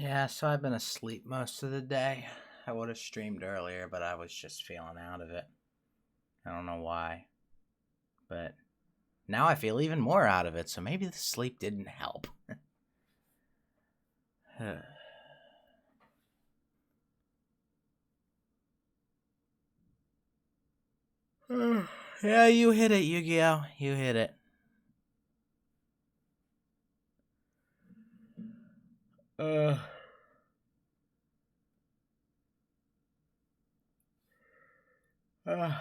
Yeah, so I've been asleep most of the day. I would have streamed earlier, but I was just feeling out of it. I don't know why. But now I feel even more out of it, so maybe the sleep didn't help. Yeah, you hit it, Yu-Gi-Oh! You hit it. Uh, uh,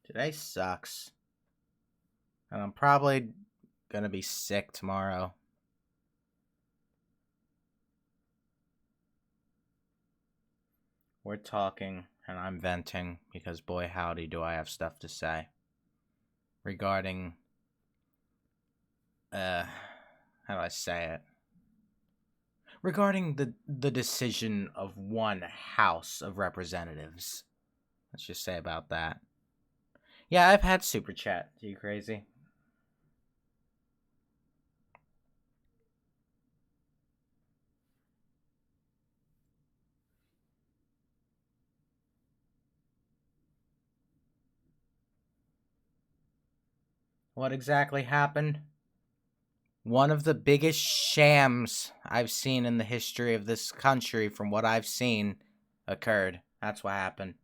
Today sucks. And I'm probably gonna be sick tomorrow. We're talking, and I'm venting, because boy howdy do I have stuff to say. Regarding, how do I say it? Regarding the decision of one House of Representatives. Let's just say about that. Yeah, I've had Super Chat. Are you crazy? What exactly happened? One of the biggest shams I've seen in the history of this country, from what I've seen, occurred. That's what happened.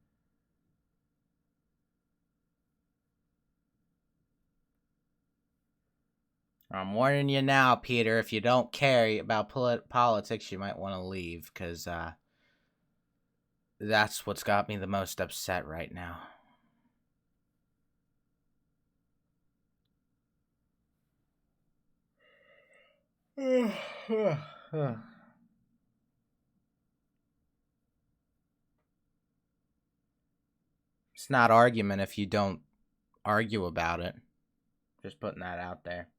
I'm warning you now, Peter. If you don't care about politics, you might want to leave, because that's what's got me the most upset right now. It's not argument if you don't argue about it. Just putting that out there.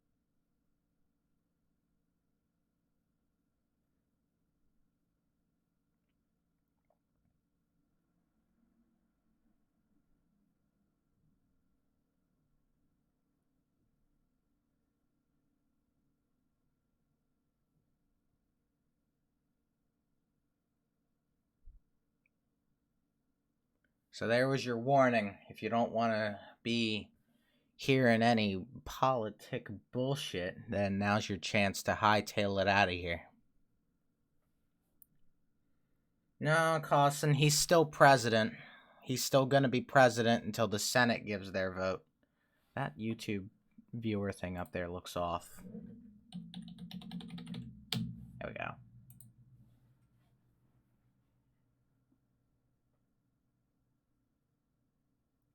So there was your warning. If you don't want to be hearing any politic bullshit, then now's your chance to hightail it out of here. No, Carson, he's still president. He's still going to be president until the Senate gives their vote. That YouTube viewer thing up there looks off. There we go.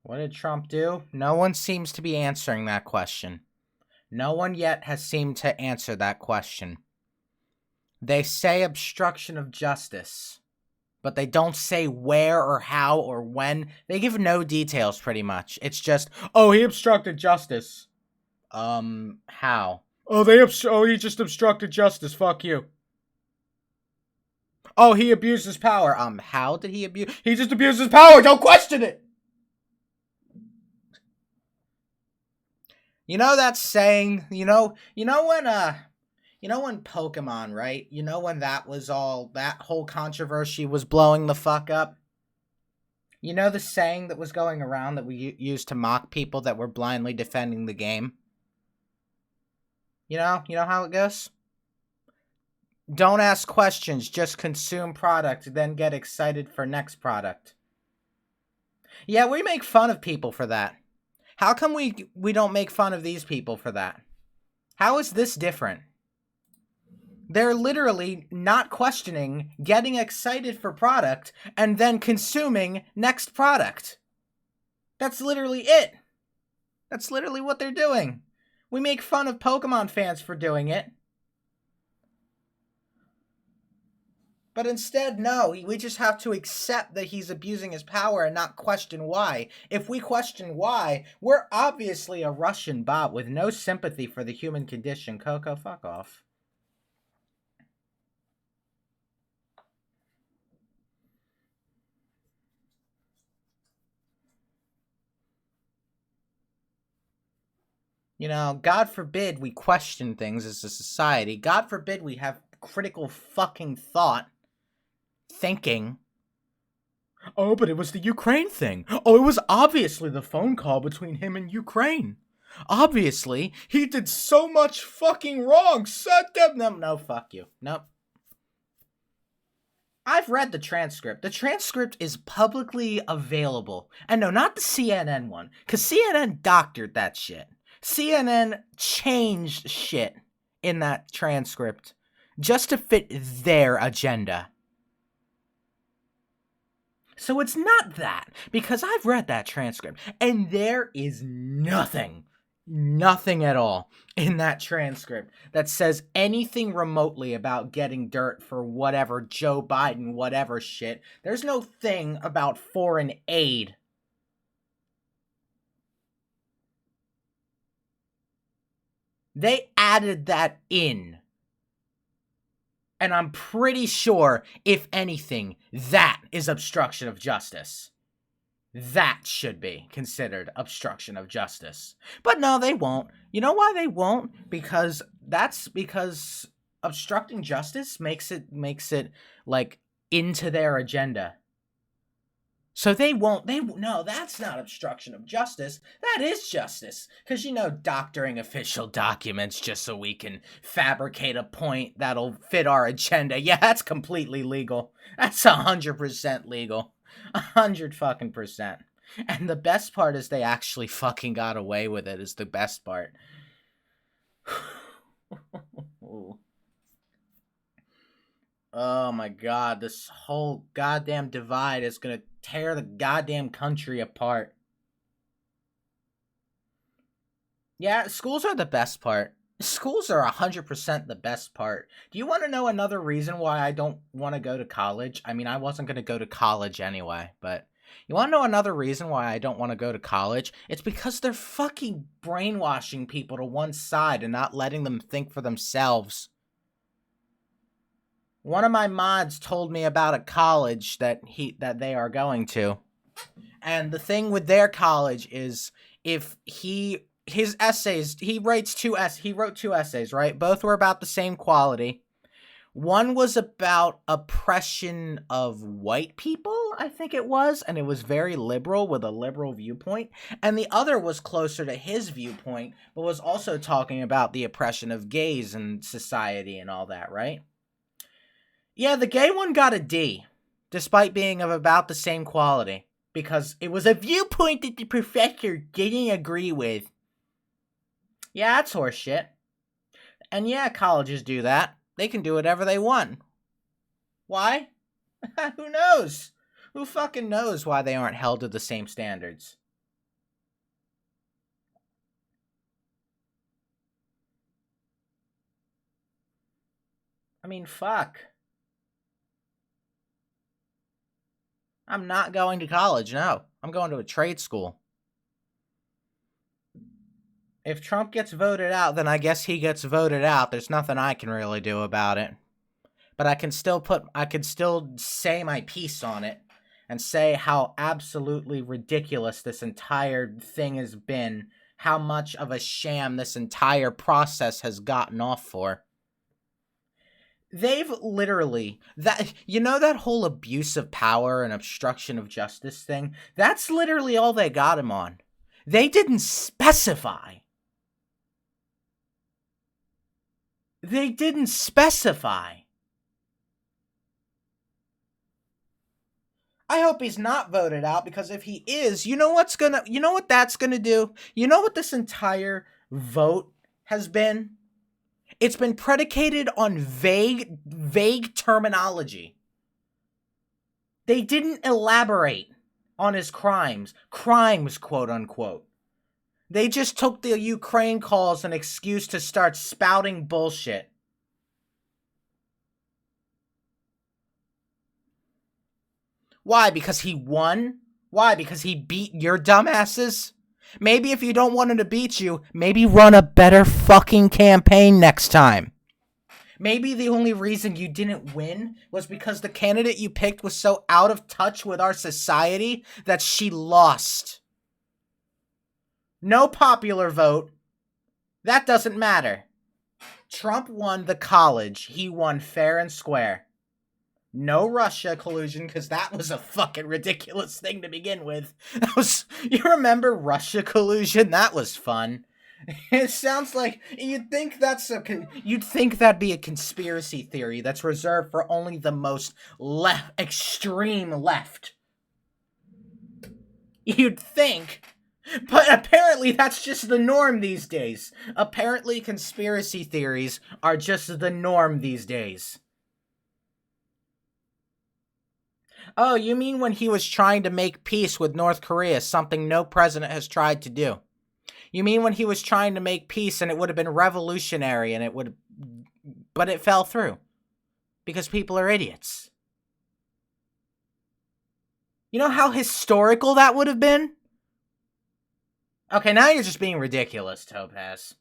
What did Trump do? No one seems to be answering that question. No one yet has seemed to answer that question. They say obstruction of justice, but they don't say where or how or when. They give no details, pretty much. It's just, oh, he obstructed justice. How? Oh, he just obstructed justice. Fuck you. Oh, he abused his power. How did he abuse? He just abused his power. Don't question it. You know that saying, when Pokemon, right? You know when that whole controversy was blowing the fuck up? You know the saying that was going around that we used to mock people that were blindly defending the game? You know how it goes? Don't ask questions, just consume product, then get excited for next product. Yeah, we make fun of people for that. How come we don't make fun of these people for that? How is this different? They're literally not questioning, getting excited for product, and then consuming next product. That's literally it. That's literally what they're doing. We make fun of Pokemon fans for doing it. But instead, no, we just have to accept that he's abusing his power and not question why. If we question why, we're obviously a Russian bot with no sympathy for the human condition. Coco, fuck off. You know, God forbid we question things as a society. God forbid we have critical fucking thought, thinking. Oh, but it was the Ukraine thing. Oh, it was obviously the phone call between him and Ukraine. Obviously, he did so much fucking wrong. No, fuck you. Nope. I've read the transcript. The transcript is publicly available. And no, not the CNN one. Because CNN doctored that shit. CNN changed shit in that transcript just to fit their agenda. So it's not that, because I've read that transcript, and there is nothing at all in that transcript that says anything remotely about getting dirt for whatever Joe Biden, whatever shit. There's no thing about foreign aid. They added that in. And I'm pretty sure, if anything, that is obstruction of justice. That should be considered obstruction of justice. But no, they won't. You know why they won't? Because obstructing justice makes it like into their agenda. So they won't, no, that's not obstruction of justice. That is justice. Because, you know, doctoring official documents just so we can fabricate a point that'll fit our agenda. Yeah, that's completely legal. That's 100% legal. 100 fucking percent. And the best part is they actually fucking got away with it, is the best part. Oh my god, this whole goddamn divide is gonna tear the goddamn country apart. Yeah, schools are the best part. Schools are 100% the best part. Do you want to know another reason why I don't want to go to college? I mean, I wasn't going to go to college anyway, but you want to know another reason why I don't want to go to college? It's because they're fucking brainwashing people to one side and not letting them think for themselves. One of my mods told me about a college that they are going to. And the thing with their college is if his essays, he wrote two essays, right? Both were about the same quality. One was about oppression of white people, I think it was, and it was very liberal with a liberal viewpoint. And the other was closer to his viewpoint, but was also talking about the oppression of gays in society and all that, right? Yeah, the gay one got a D, despite being of about the same quality, because it was a viewpoint that the professor didn't agree with. Yeah, that's horseshit. And yeah, colleges do that. They can do whatever they want. Why? Who knows? Who fucking knows why they aren't held to the same standards? I mean, fuck. I'm not going to college, no. I'm going to a trade school. If Trump gets voted out, then I guess he gets voted out. There's nothing I can really do about it. But I can still say my piece on it and say how absolutely ridiculous this entire thing has been, how much of a sham this entire process has gotten off for. They've literally, that whole abuse of power and obstruction of justice thing, that's literally all they got him on. They didn't specify. They didn't specify. I hope he's not voted out, because if he is, you know what that's gonna do? You know what this entire vote has been? It's been predicated on vague terminology. They didn't elaborate on his crimes, quote unquote. They just took the Ukraine call as an excuse to start spouting bullshit. Why? Because he won? Why? Because he beat your dumbasses? Maybe if you don't want him to beat you, maybe run a better fucking campaign next time. Maybe the only reason you didn't win was because the candidate you picked was so out of touch with our society that she lost. No popular vote. That doesn't matter. Trump won the college. He won fair and square. No Russia collusion, because that was a fucking ridiculous thing to begin with. You remember Russia collusion? That was fun. It sounds like you'd think you'd think that'd be a conspiracy theory that's reserved for only the most extreme left. You'd think. But apparently that's just the norm these days. Apparently conspiracy theories are just the norm these days. Oh, you mean when he was trying to make peace with North Korea, something no president has tried to do? You mean when he was trying to make peace and it would have been revolutionary and but it fell through because people are idiots. You know how historical that would have been? Okay, now you're just being ridiculous, Topaz.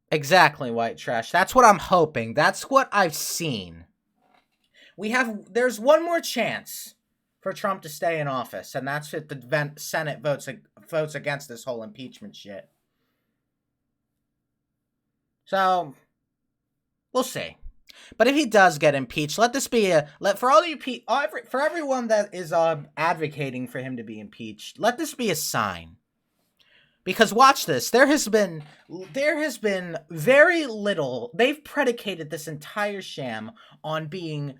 Exactly, white trash. That's what I'm hoping. That's what I've seen. There's one more chance for Trump to stay in office, and that's if the Senate votes against this whole impeachment shit. So, we'll see. But if he does get impeached, let this be for everyone that is advocating for him to be impeached, let this be a sign. Because watch this, there has been very little. They've predicated this entire sham on being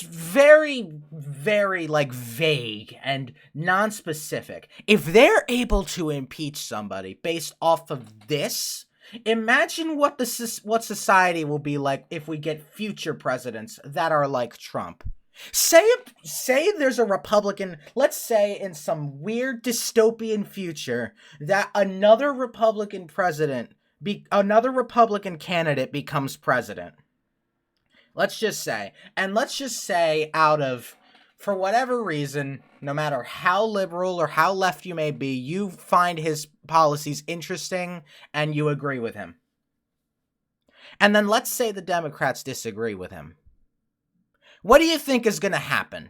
very, very vague and non-specific. If they're able to impeach somebody based off of this, imagine what society will be like if we get future presidents that are like Trump. Say there's a Republican, let's say in some weird dystopian future that another Republican candidate becomes president. Let's just say for whatever reason, no matter how liberal or how left you may be, you find his policies interesting and you agree with him. And then let's say the Democrats disagree with him. What do you think is going to happen?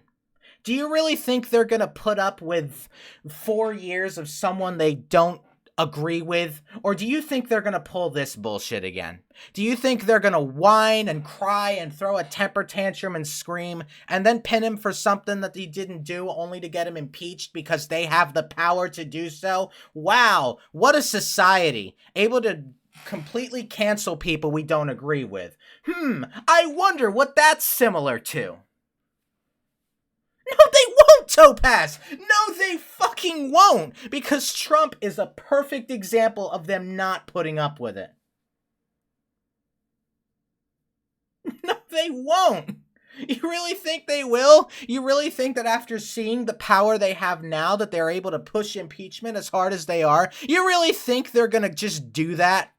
Do you really think they're going to put up with 4 years of someone they don't agree with? Or do you think they're going to pull this bullshit again? Do you think they're going to whine and cry and throw a temper tantrum and scream and then pin him for something that he didn't do only to get him impeached because they have the power to do so? Wow, what a society. Able to completely cancel people we don't agree with. I wonder what that's similar to. No, they won't, Topaz! No, they fucking won't! Because Trump is a perfect example of them not putting up with it. No, they won't! You really think they will? You really think that after seeing the power they have now that they're able to push impeachment as hard as they are, you really think they're gonna just do that?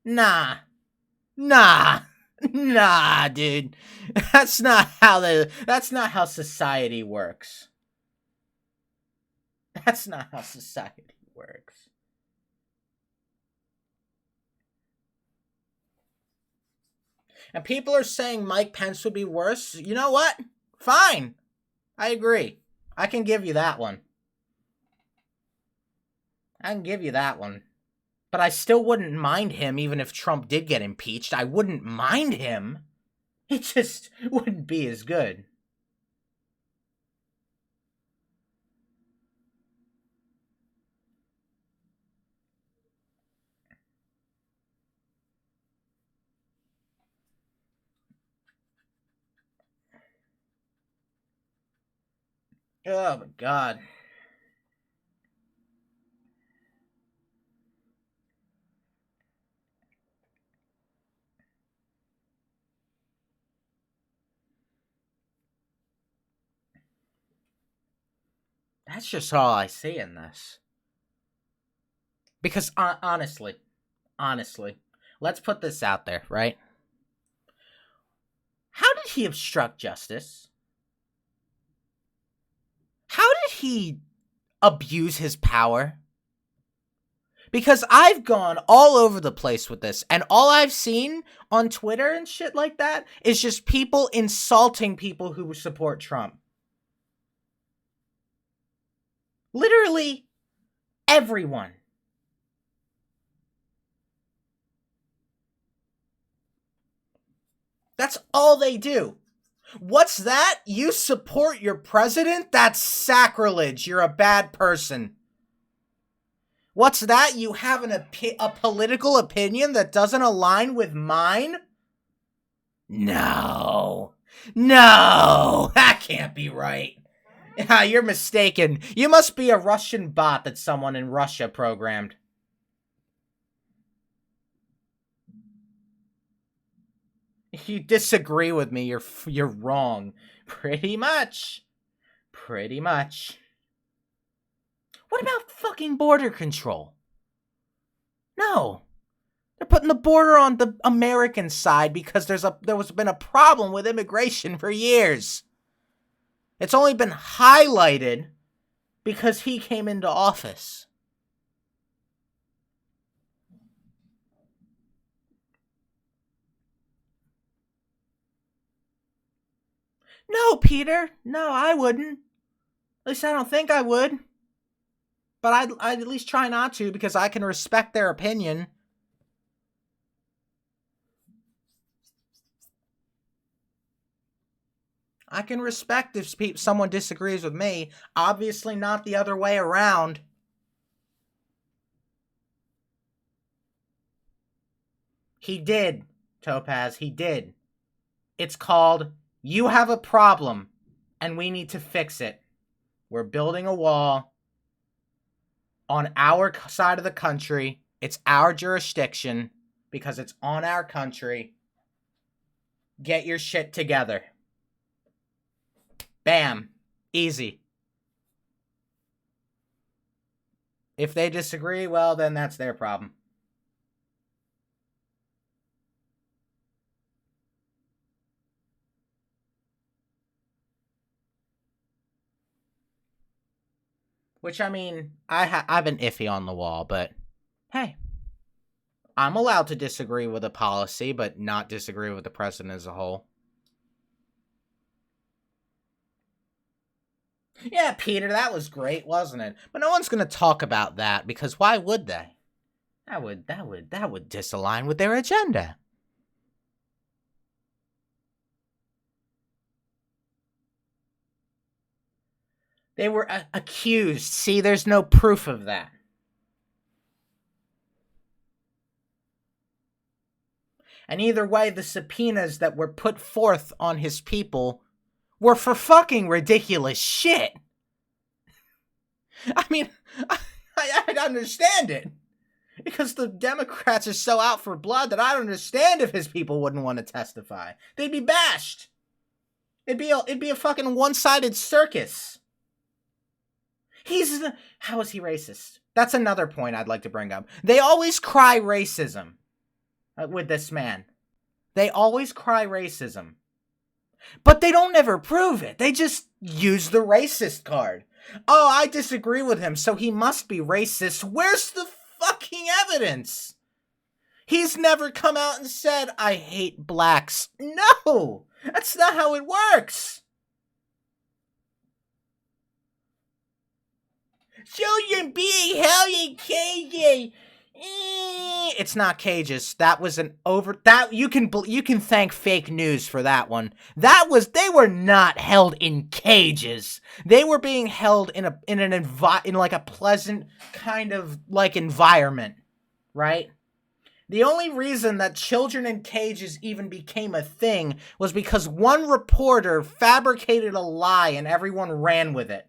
Nah, dude. That's not how society works. That's not how society works. And people are saying Mike Pence would be worse. You know what? Fine. I agree. I can give you that one. But I still wouldn't mind him even if Trump did get impeached. I wouldn't mind him. It just wouldn't be as good. Oh my god. That's just all I see in this. Because honestly, let's put this out there, right? How did he obstruct justice? How did he abuse his power? Because I've gone all over the place with this, and all I've seen on Twitter and shit like that is just people insulting people who support Trump. Literally everyone. That's all they do. What's that? You support your president? That's sacrilege. You're a bad person. What's that? You have a political opinion that doesn't align with mine? No. No. That can't be right. Yeah, you're mistaken. You must be a Russian bot that someone in Russia programmed. You disagree with me, you're wrong. Pretty much. Pretty much. What about fucking border control? No. They're putting the border on the American side because there's been a problem with immigration for years. It's only been highlighted because he came into office. No, Peter. No, I wouldn't. At least I don't think I would. But I'd at least try not to because I can respect their opinion. I can respect if someone disagrees with me. Obviously not the other way around. He did, Topaz. He did. It's called, you have a problem, and we need to fix it. We're building a wall on our side of the country. It's our jurisdiction because it's on our country. Get your shit together. Bam. Easy. If they disagree, well, then that's their problem. Which, I mean, I've been iffy on the wall, but hey, I'm allowed to disagree with a policy, but not disagree with the president as a whole. Yeah, Peter, that was great, wasn't it? But no one's going to talk about that because why would they? That would disalign with their agenda. They were accused. See, there's no proof of that. And either way, the subpoenas that were put forth on his people were for fucking ridiculous shit. I mean, I understand it. Because the Democrats are so out for blood that I don't understand if his people wouldn't want to testify. They'd be bashed. It'd be a fucking one-sided circus. How is he racist? That's another point I'd like to bring up. They always cry racism with this man. They always cry racism. But they don't ever prove it. They just use the racist card. Oh, I disagree with him, so he must be racist. Where's the fucking evidence? He's never come out and said, I hate blacks. No! That's not how it works! Children being held in cages. It's not cages. That was you can thank fake news for that one. They were not held in cages. They were being held in like a pleasant kind of like environment, right? The only reason that children in cages even became a thing was because one reporter fabricated a lie and everyone ran with it.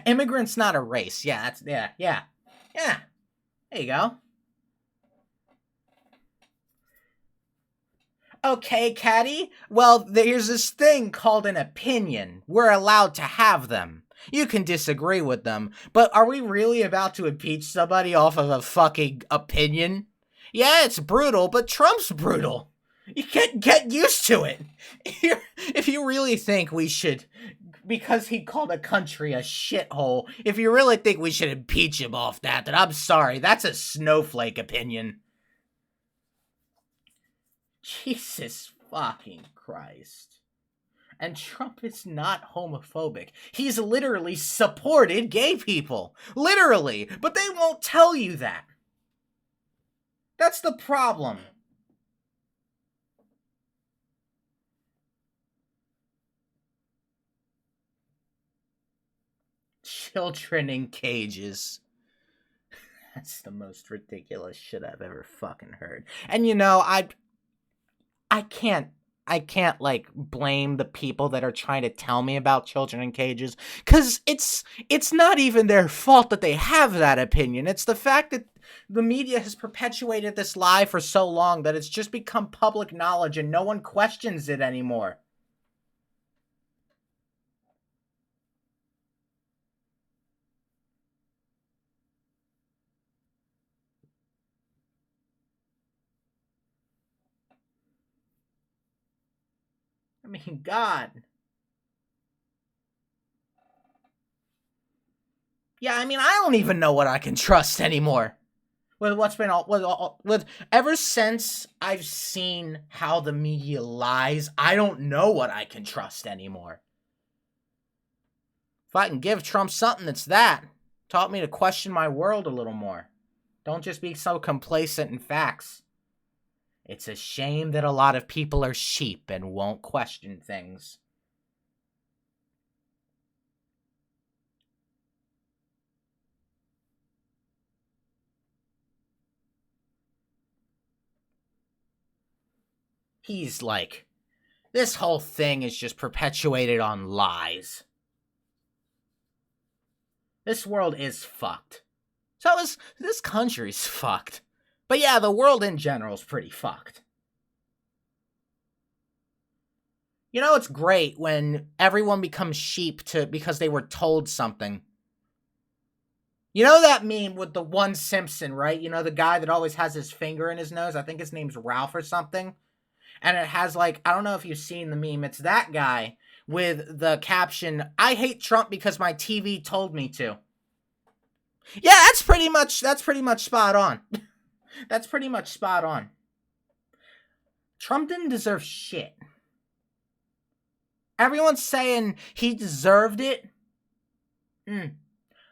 Immigrant's not a race. Yeah, yeah. There you go. Okay, Caddy. Well, there's this thing called an opinion. We're allowed to have them. You can disagree with them, but are we really about to impeach somebody off of a fucking opinion? Yeah, it's brutal, but Trump's brutal. You can't get used to it. If you really think we should, because he called a country a shithole, if you really think we should impeach him off that, then I'm sorry. That's a snowflake opinion. Jesus fucking Christ. And Trump is not homophobic. He's literally supported gay people. Literally. But they won't tell you that. That's the problem. Children in cages. That's the most ridiculous shit I've ever fucking heard. And you know, I can't like blame the people that are trying to tell me about children in cages, cuz it's not even their fault that they have that opinion. It's the fact that the media has perpetuated this lie for so long that it's just become public knowledge and no one questions it anymore. I mean, God. Yeah, I mean, I don't even know what I can trust anymore. With what's been with ever since I've seen how the media lies, I don't know what I can trust anymore. If I can give Trump something, it's that. Taught me to question my world a little more. Don't just be so complacent in facts. It's a shame that a lot of people are sheep and won't question things. He's like, this whole thing is just perpetuated on lies. This world is fucked. So is this country's fucked. But yeah, the world in general is pretty fucked. You know, it's great when everyone becomes sheep because they were told something. You know that meme with the one Simpson, right? You know, the guy that always has his finger in his nose? I think his name's Ralph or something. And it has like, I don't know if you've seen the meme. It's that guy with the caption, "I hate Trump because my TV told me to." Yeah, that's pretty much spot on. That's pretty much spot on. Trump didn't deserve shit. Everyone's saying he deserved it. A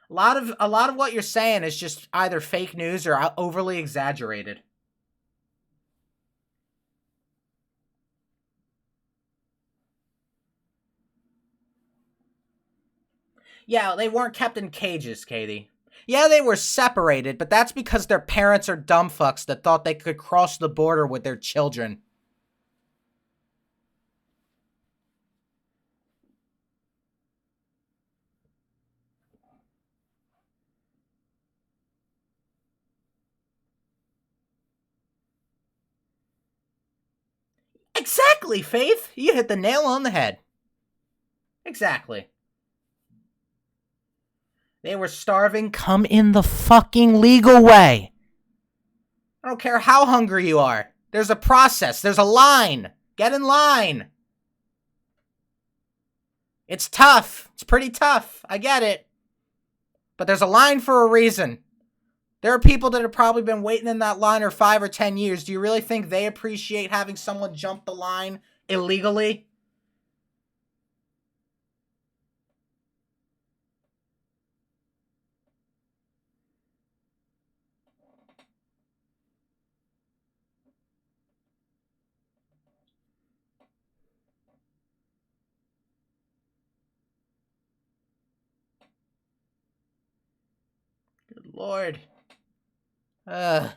lot of what you're saying is just either fake news or overly exaggerated. Yeah, they weren't kept in cages, Katie. Yeah, they were separated, but that's because their parents are dumb fucks that thought they could cross the border with their children. Exactly, Faith. You hit the nail on the head. Exactly. They were starving. Come in the fucking legal way. I don't care how hungry you are. There's a process. There's a line. Get in line. It's tough. It's pretty tough. I get it. But there's a line for a reason. There are people that have probably been waiting in that line for 5 or 10 years. Do you really think they appreciate having someone jump the line illegally? Good Lord. I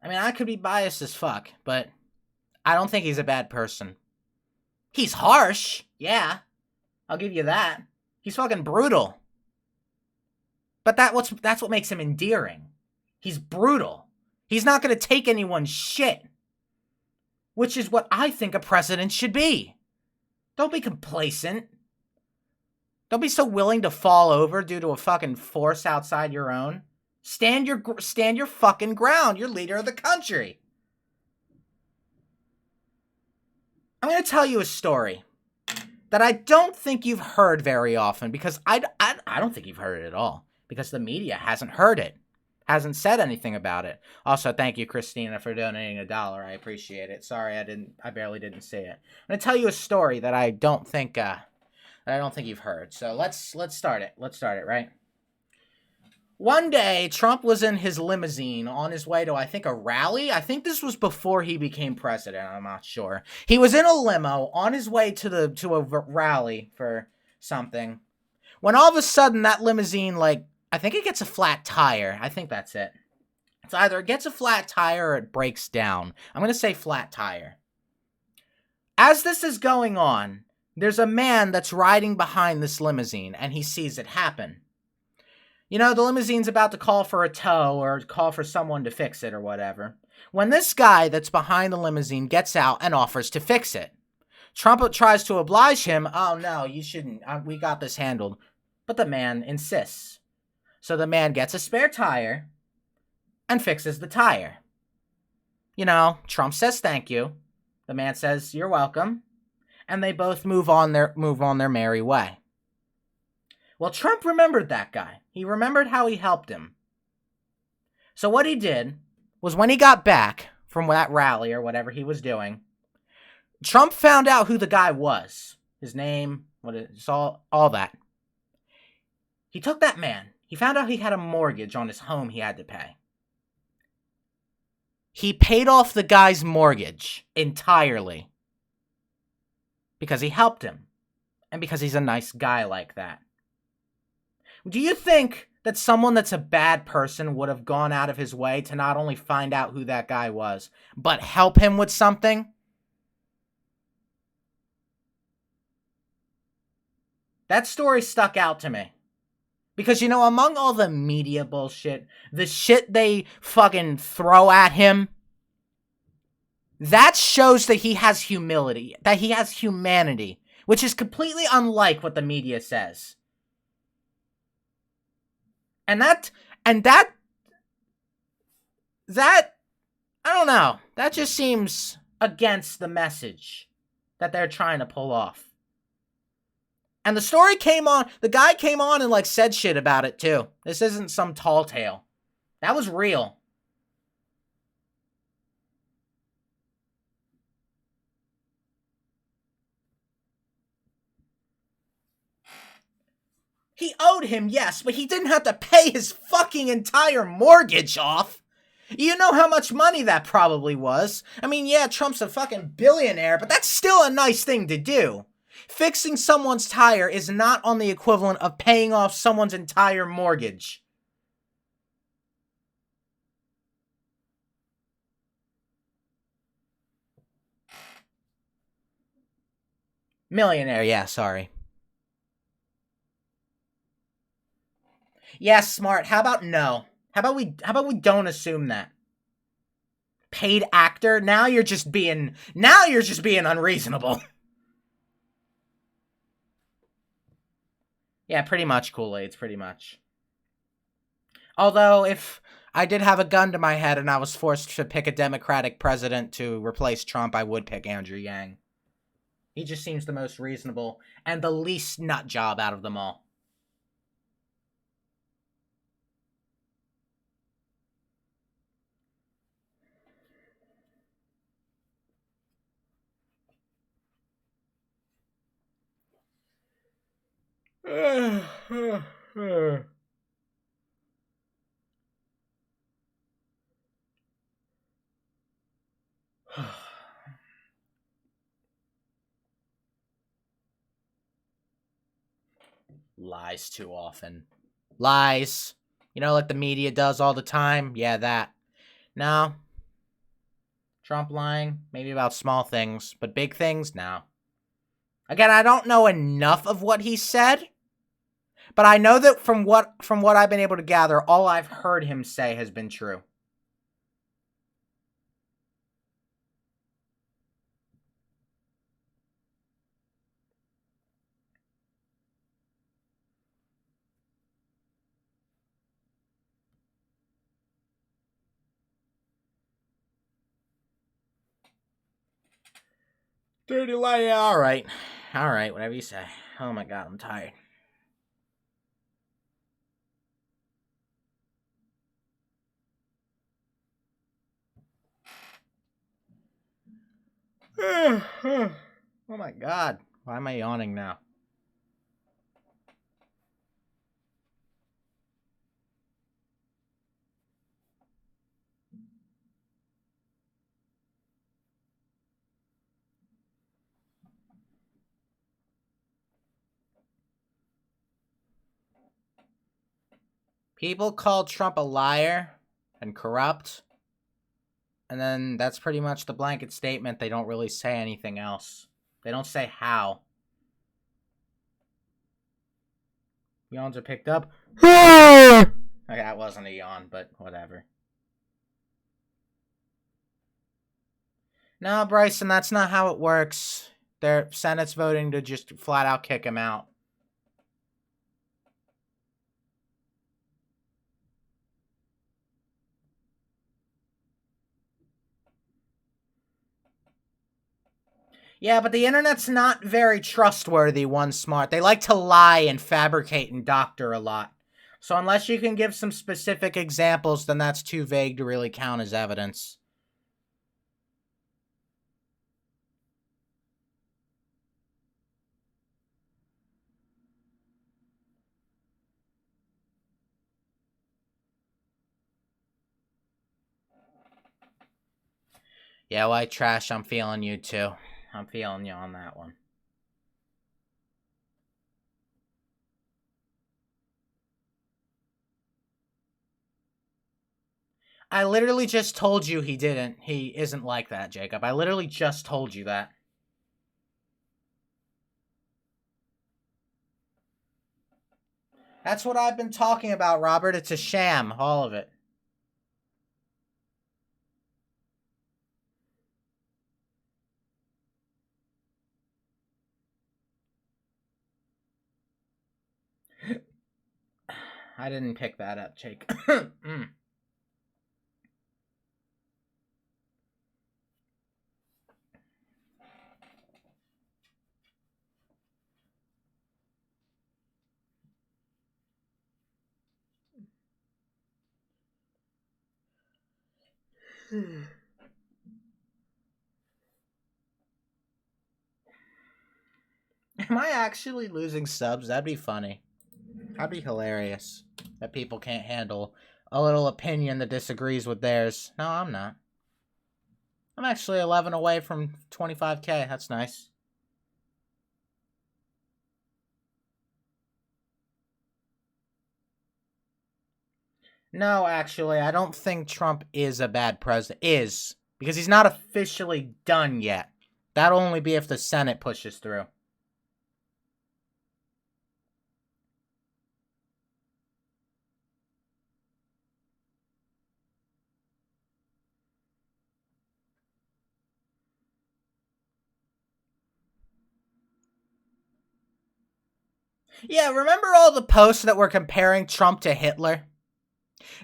mean, I could be biased as fuck, but I don't think he's a bad person. He's harsh, yeah. I'll give you that. He's fucking brutal. But that's what makes him endearing. He's brutal. He's not gonna take anyone's shit. Which is what I think a president should be. Don't be complacent. Don't be so willing to fall over due to a fucking force outside your own. Stand your fucking ground. You're leader of the country. I'm going to tell you a story that I don't think you've heard very often, because I don't think you've heard it at all, because the media hasn't heard it, hasn't said anything about it. Also, thank you, Christina, for donating $1. I appreciate it. Sorry, I barely didn't say it. I'm going to tell you a story that I don't think you've heard. So let's start it. Let's start it, right? One day, Trump was in his limousine on his way to, I think, a rally. I think this was before he became president. I'm not sure. He was in a limo on his way to a rally for something, when all of a sudden that limousine, like, I think it gets a flat tire. I think that's it. It's either it gets a flat tire or it breaks down. I'm going to say flat tire. As this is going on, there's a man that's riding behind this limousine, and he sees it happen. You know, the limousine's about to call for a tow or call for someone to fix it or whatever, when this guy that's behind the limousine gets out and offers to fix it. Trump tries to oblige him. Oh, no, you shouldn't. We got this handled. But the man insists. So the man gets a spare tire and fixes the tire. You know, Trump says thank you. The man says, you're welcome. And they both move on their merry way. Well, Trump remembered that guy. He remembered how he helped him. So what he did was, when he got back from that rally or whatever he was doing, Trump found out who the guy was. His name, all that. He took that man. He found out he had a mortgage on his home he had to pay. He paid off the guy's mortgage entirely. Because he helped him. And because he's a nice guy like that. Do you think that someone that's a bad person would have gone out of his way to not only find out who that guy was, but help him with something? That story stuck out to me. Because, you know, among all the media bullshit, the shit they fucking throw at him, that shows that he has humility, that he has humanity, which is completely unlike what the media says. And that, I don't know, that just seems against the message that they're trying to pull off. And the story came on, the guy came on and, like, said shit about it, too. This isn't some tall tale. That was real. He owed him, yes, but he didn't have to pay his fucking entire mortgage off. You know how much money that probably was. I mean, yeah, Trump's a fucking billionaire, but that's still a nice thing to do. Fixing someone's tire is not on the equivalent of paying off someone's entire mortgage. Millionaire, yeah, sorry. Yeah, smart. How about no? How about we don't assume that? Paid actor? Now you're just being unreasonable. Yeah, pretty much, Kool-Aid's pretty much. Although, if I did have a gun to my head and I was forced to pick a Democratic president to replace Trump, I would pick Andrew Yang. He just seems the most reasonable and the least nut job out of them all. Lies too often. Lies. You know, like the media does all the time? Yeah, that. No. Trump lying, maybe about small things, but big things, no. Again, I don't know enough of what he said, but I know that from what I've been able to gather, all I've heard him say has been true. Dirty liar. Yeah, all right. All right, whatever you say. Oh my god, I'm tired. Oh my god. Why am I yawning now? People call Trump a liar and corrupt. And then that's pretty much the blanket statement. They don't really say anything else. They don't say how. Yawns are picked up. Okay, that wasn't a yawn, but whatever. No, Bryson, that's not how it works. Their Senate's voting to just flat out kick him out. Yeah, but the internet's not very trustworthy, one smart. They like to lie and fabricate and doctor a lot. So unless you can give some specific examples, then that's too vague to really count as evidence. Yeah, white trash, I'm feeling you too. I'm feeling you on that one. I literally just told you he didn't. He isn't like that, Jacob. I literally just told you that. That's what I've been talking about, Robert. It's a sham, all of it. I didn't pick that up, Jake. Am I actually losing subs? That'd be funny. That'd be hilarious. That people can't handle a little opinion that disagrees with theirs. No, I'm not. I'm actually 11 away from 25K. That's nice. No, actually, I don't think Trump is a bad president. Because he's not officially done yet. That'll only be if the Senate pushes through. Yeah, remember all the posts that were comparing Trump to Hitler?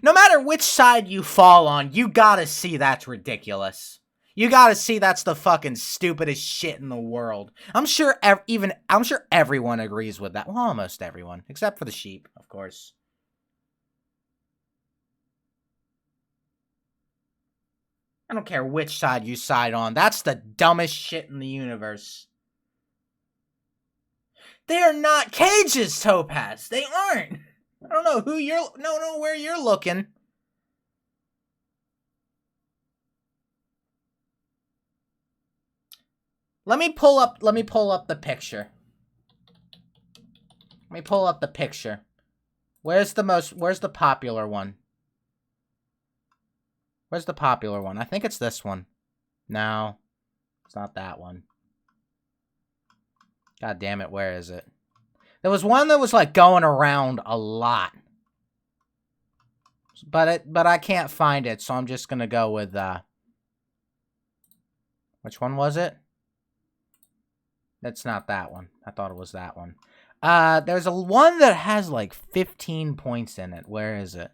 No matter which side you fall on, you gotta see that's ridiculous. You gotta see that's the fucking stupidest shit in the world. I'm sure everyone agrees with that. Well, almost everyone, except for the sheep, of course. I don't care which side you side on. That's the dumbest shit in the universe. They are not cages, Topaz. They aren't. I don't know who you're. No, where you're looking. Let me pull up the picture. Let me pull up the picture. Where's the popular one? Where's the popular one? I think it's this one. No, it's not that one. God damn it, where is it? There was one that was like going around a lot. But I can't find it, so I'm just gonna go with which one was it? That's not that one. I thought it was that one. There's a one that has like 15 points in it. Where is it?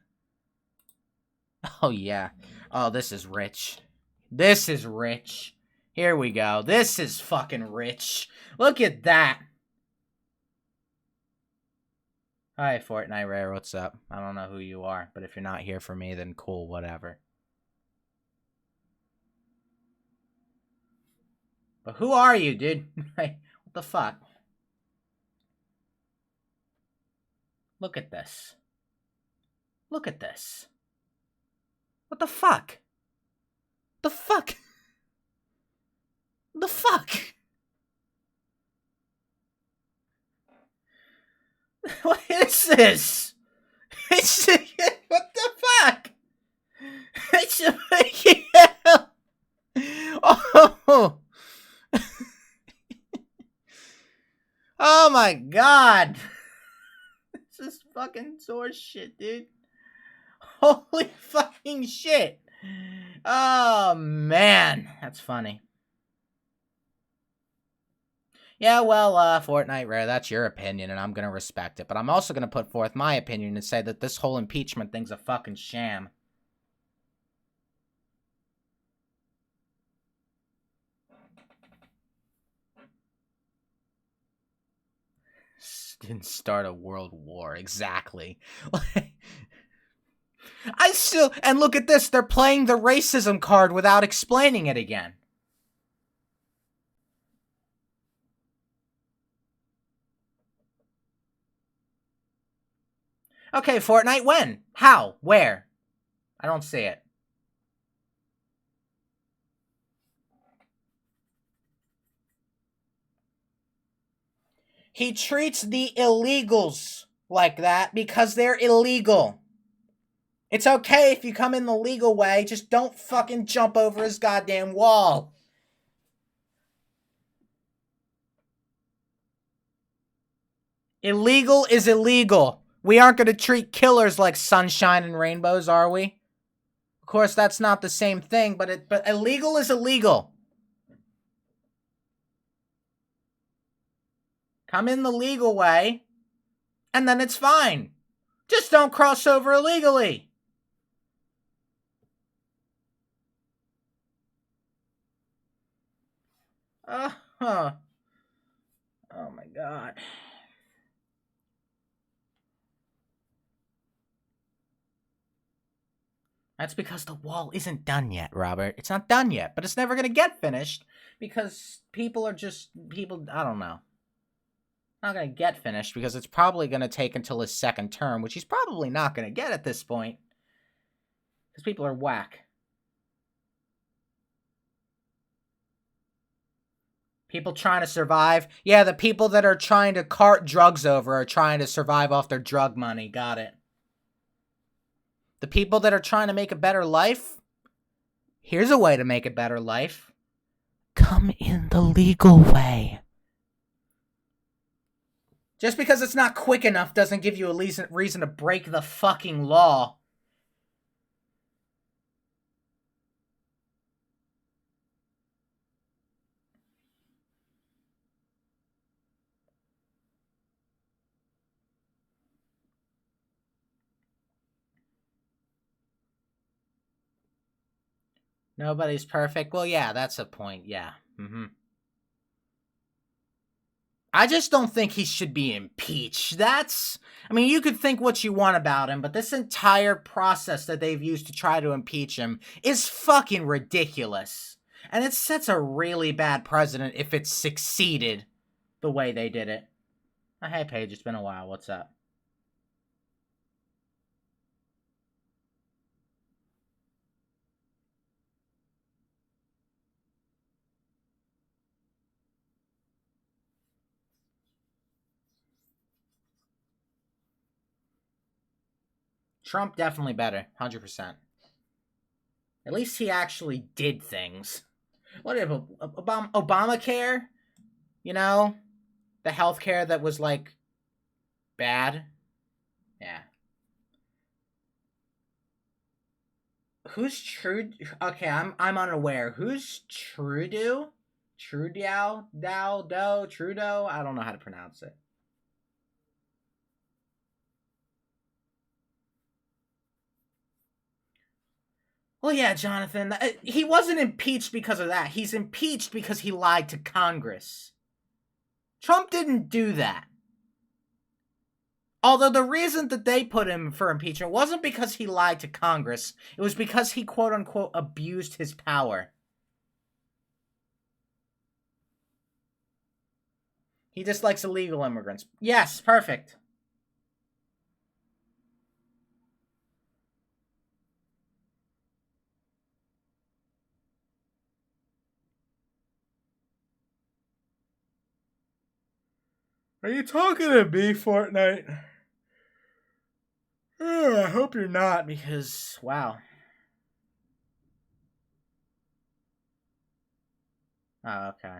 Oh yeah. Oh, this is rich. This is rich. Here we go. This is fucking rich. Look at that. Hi, Fortnite Rare. What's up? I don't know who you are, but if you're not here for me, then cool, whatever. But who are you, dude? What the fuck? Look at this. Look at this. What the fuck? The fuck? The fuck? What is this? It's what the fuck? It's oh. Oh my god. This is fucking source shit, dude. Holy fucking shit. Oh man, that's funny. Yeah, well, Fortnite Rare, that's your opinion, and I'm gonna respect it. But I'm also gonna put forth my opinion and say that this whole impeachment thing's a fucking sham. Didn't start a world war, exactly. And look at this, they're playing the racism card without explaining it again. Okay, Fortnite, when? How? Where? I don't see it. He treats the illegals like that because they're illegal. It's okay if you come in the legal way, just don't fucking jump over his goddamn wall. Illegal is illegal. We aren't going to treat killers like sunshine and rainbows, are we? Of course, that's not the same thing, but illegal is illegal. Come in the legal way, and then it's fine. Just don't cross over illegally. Oh my god. That's because the wall isn't done yet, Robert. It's not done yet, but it's never going to get finished because people, I don't know. Not going to get finished because it's probably going to take until his second term, which he's probably not going to get at this point because people are whack. People trying to survive. Yeah, the people that are trying to cart drugs over are trying to survive off their drug money. Got it. The people that are trying to make a better life, here's a way to make a better life. Come in the legal way. Just because it's not quick enough doesn't give you a reason to break the fucking law. Nobody's perfect. Well, yeah, that's a point. Yeah. I just don't think he should be impeached. I mean, you could think what you want about him, but this entire process that they've used to try to impeach him is fucking ridiculous. And it sets a really bad precedent if it succeeded the way they did it. Oh, hey, Paige, it's been a while. What's up? Trump definitely better, 100%. At least he actually did things. What if Obamacare? You know, the healthcare that was like bad. Yeah. Who's Trude? Okay, I'm unaware. Who's Trudeau? Trudeau? Trudeau? I don't know how to pronounce it. Well, yeah, Jonathan, he wasn't impeached because of that. He's impeached because he lied to Congress. Trump didn't do that. Although the reason that they put him for impeachment wasn't because he lied to Congress. It was because he, quote-unquote, abused his power. He dislikes illegal immigrants. Yes, perfect. Are you talking to me, Fortnite? I hope you're not, because, wow. Oh, okay.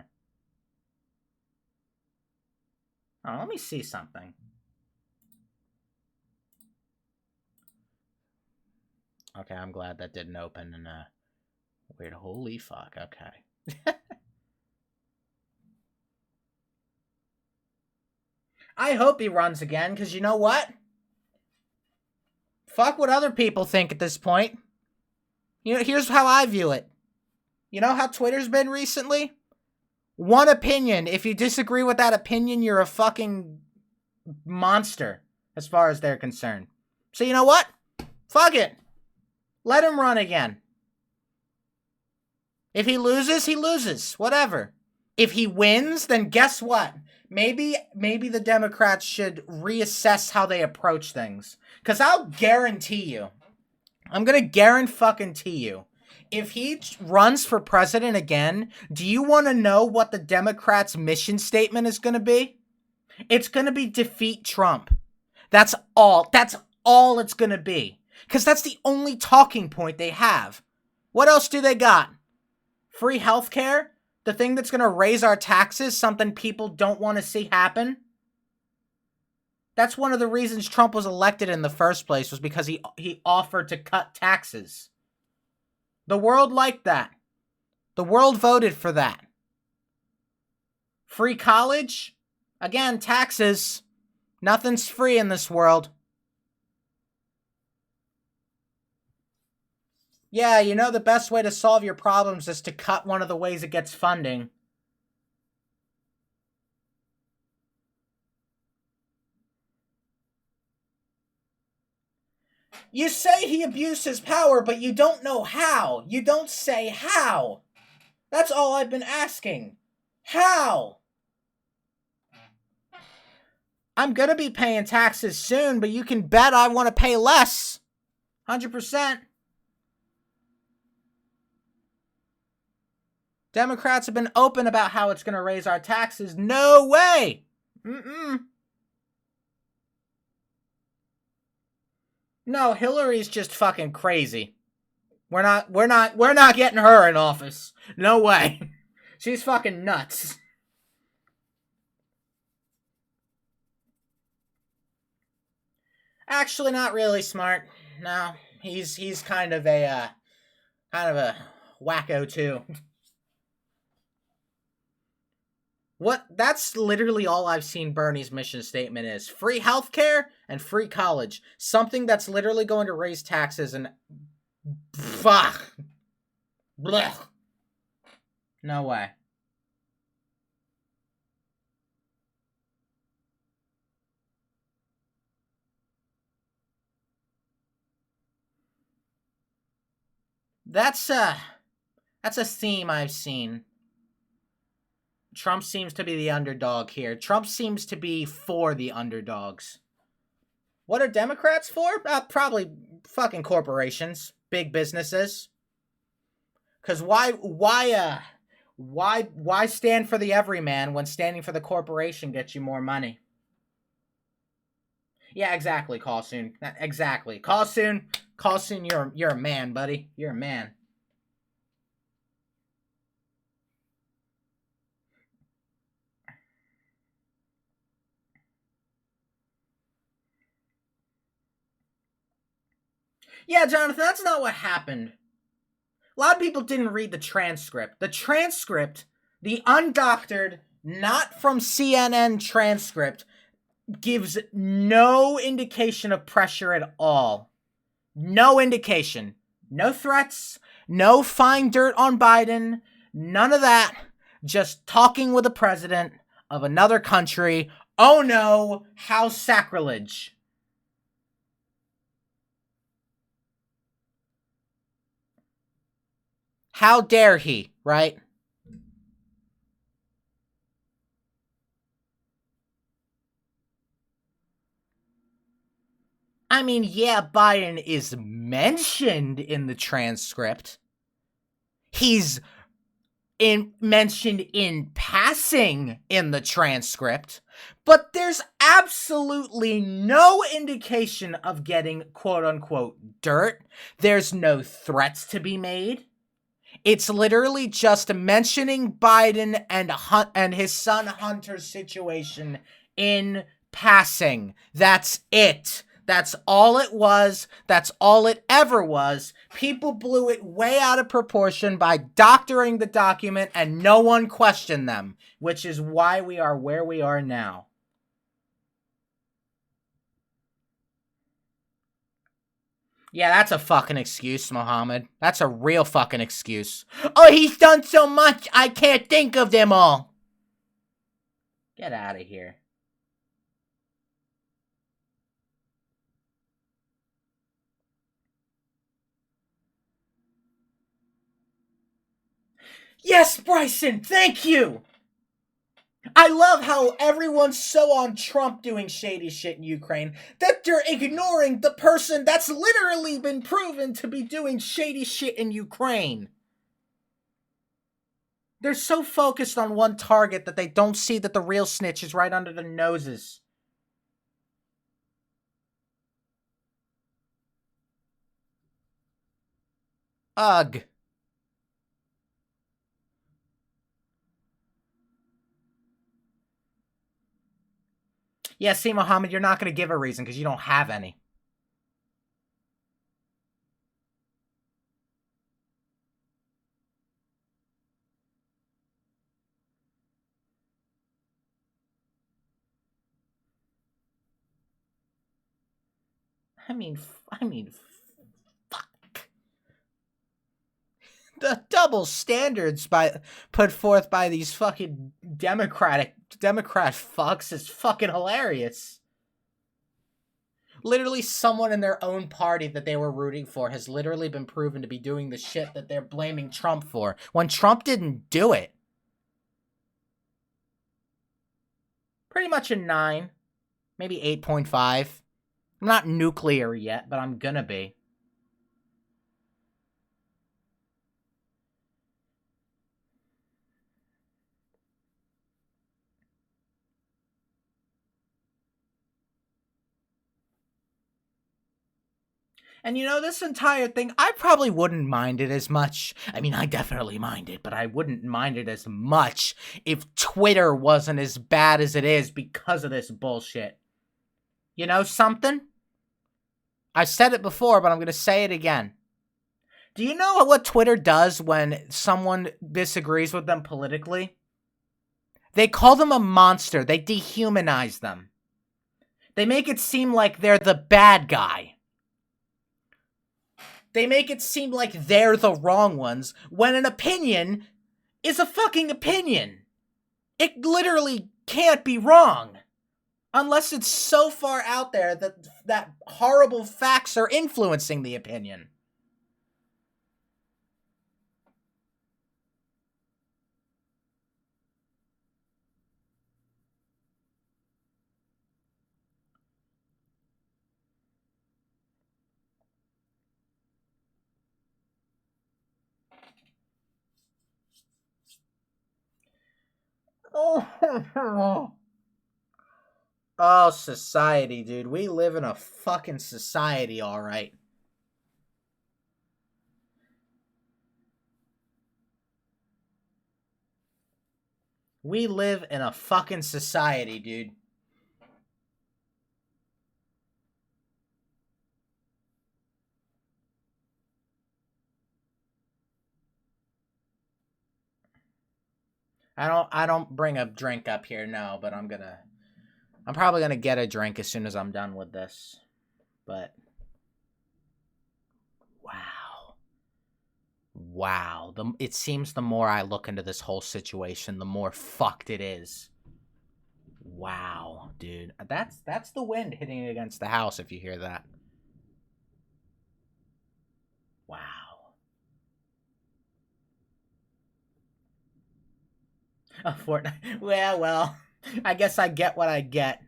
Oh, let me see something. Okay, I'm glad that didn't open and, weird. Holy fuck, okay. I hope he runs again, because you know what? Fuck what other people think at this point. You know, here's how I view it. You know how Twitter's been recently? One opinion. If you disagree with that opinion, you're a fucking monster, as far as they're concerned. So you know what? Fuck it. Let him run again. If he loses, he loses. Whatever. If he wins, then guess what? Maybe the Democrats should reassess how they approach things. Because I'll guarantee you, I'm going to guarantee you, if he runs for president again, do you want to know what the Democrats' mission statement is going to be? It's going to be defeat Trump. That's all. That's all it's going to be. Because that's the only talking point they have. What else do they got? Free healthcare? The thing that's going to raise our taxes? Something people don't want to see happen? That's one of the reasons Trump was elected in the first place, was because he offered to cut taxes. The world liked that. The world voted for that. Free college? Again, taxes. Nothing's free in this world. Yeah, you know the best way to solve your problems is to cut one of the ways it gets funding. You say he abused his power, but you don't know how. You don't say how. That's all I've been asking. How? I'm gonna be paying taxes soon, but you can bet I want to pay less. 100%. Democrats have been open about how it's gonna raise our taxes. No way! No, Hillary's just fucking crazy. We're not getting her in office. No way. She's fucking nuts. Actually, not really smart. No, he's kind of a wacko too. What? That's literally all I've seen Bernie's mission statement is. Free healthcare and free college. Something that's literally going to raise taxes and... Fuck. Blech. No way. That's a theme I've seen. Trump seems to be the underdog here. Trump seems to be for the underdogs. What are Democrats for? Probably fucking corporations, big businesses. Cause why stand for the everyman when standing for the corporation gets you more money? Yeah, exactly, Call Soon. Exactly. Call Soon, you're a man, buddy. You're a man. Yeah, Jonathan, that's not what happened. A lot of people didn't read the transcript. The transcript, the undoctored, not from CNN transcript, gives no indication of pressure at all. No indication. No threats, no fine dirt on Biden, none of that. Just talking with the president of another country. Oh no, how sacrilege. How dare he, right? I mean, yeah, Biden is mentioned in the transcript. He's mentioned in passing in the transcript, but there's absolutely no indication of getting quote-unquote dirt. There's no threats to be made. It's literally just mentioning Biden and his son Hunter's situation in passing. That's it. That's all it was. That's all it ever was. People blew it way out of proportion by doctoring the document, and no one questioned them, which is why we are where we are now. Yeah, that's a fucking excuse, Mohammed. That's a real fucking excuse. Oh, he's done so much, I can't think of them all. Get out of here. Yes, Bryson, thank you! I love how everyone's so on Trump doing shady shit in Ukraine that they're ignoring the person that's literally been proven to be doing shady shit in Ukraine. They're so focused on one target that they don't see that the real snitch is right under their noses. Ugh. Yeah, see, Mohammed, you're not going to give a reason because you don't have any. I mean, fuck. The double standards put forth by these fucking Democrat fucks is fucking hilarious. Literally, someone in their own party that they were rooting for has literally been proven to be doing the shit that they're blaming Trump for, when Trump didn't do it. Pretty much a 9. Maybe 8.5. I'm not nuclear yet, but I'm gonna be. And you know, this entire thing, I probably wouldn't mind it as much. I mean, I definitely mind it, but I wouldn't mind it as much if Twitter wasn't as bad as it is because of this bullshit. You know something? I said it before, but I'm going to say it again. Do you know what Twitter does when someone disagrees with them politically? They call them a monster. They dehumanize them. They make it seem like they're the bad guy. They make it seem like they're the wrong ones, when an opinion is a fucking opinion. It literally can't be wrong. Unless it's so far out there that horrible facts are influencing the opinion. Oh, oh, society, dude. We live in a fucking society, alright. We live in a fucking society, dude. I don't bring a drink up here, no, but I'm probably gonna get a drink as soon as I'm done with this. But wow. Wow. It seems the more I look into this whole situation, the more fucked it is. Wow, dude. That's the wind hitting against the house if you hear that. Wow. A Fortnite. Well. I guess I get what I get.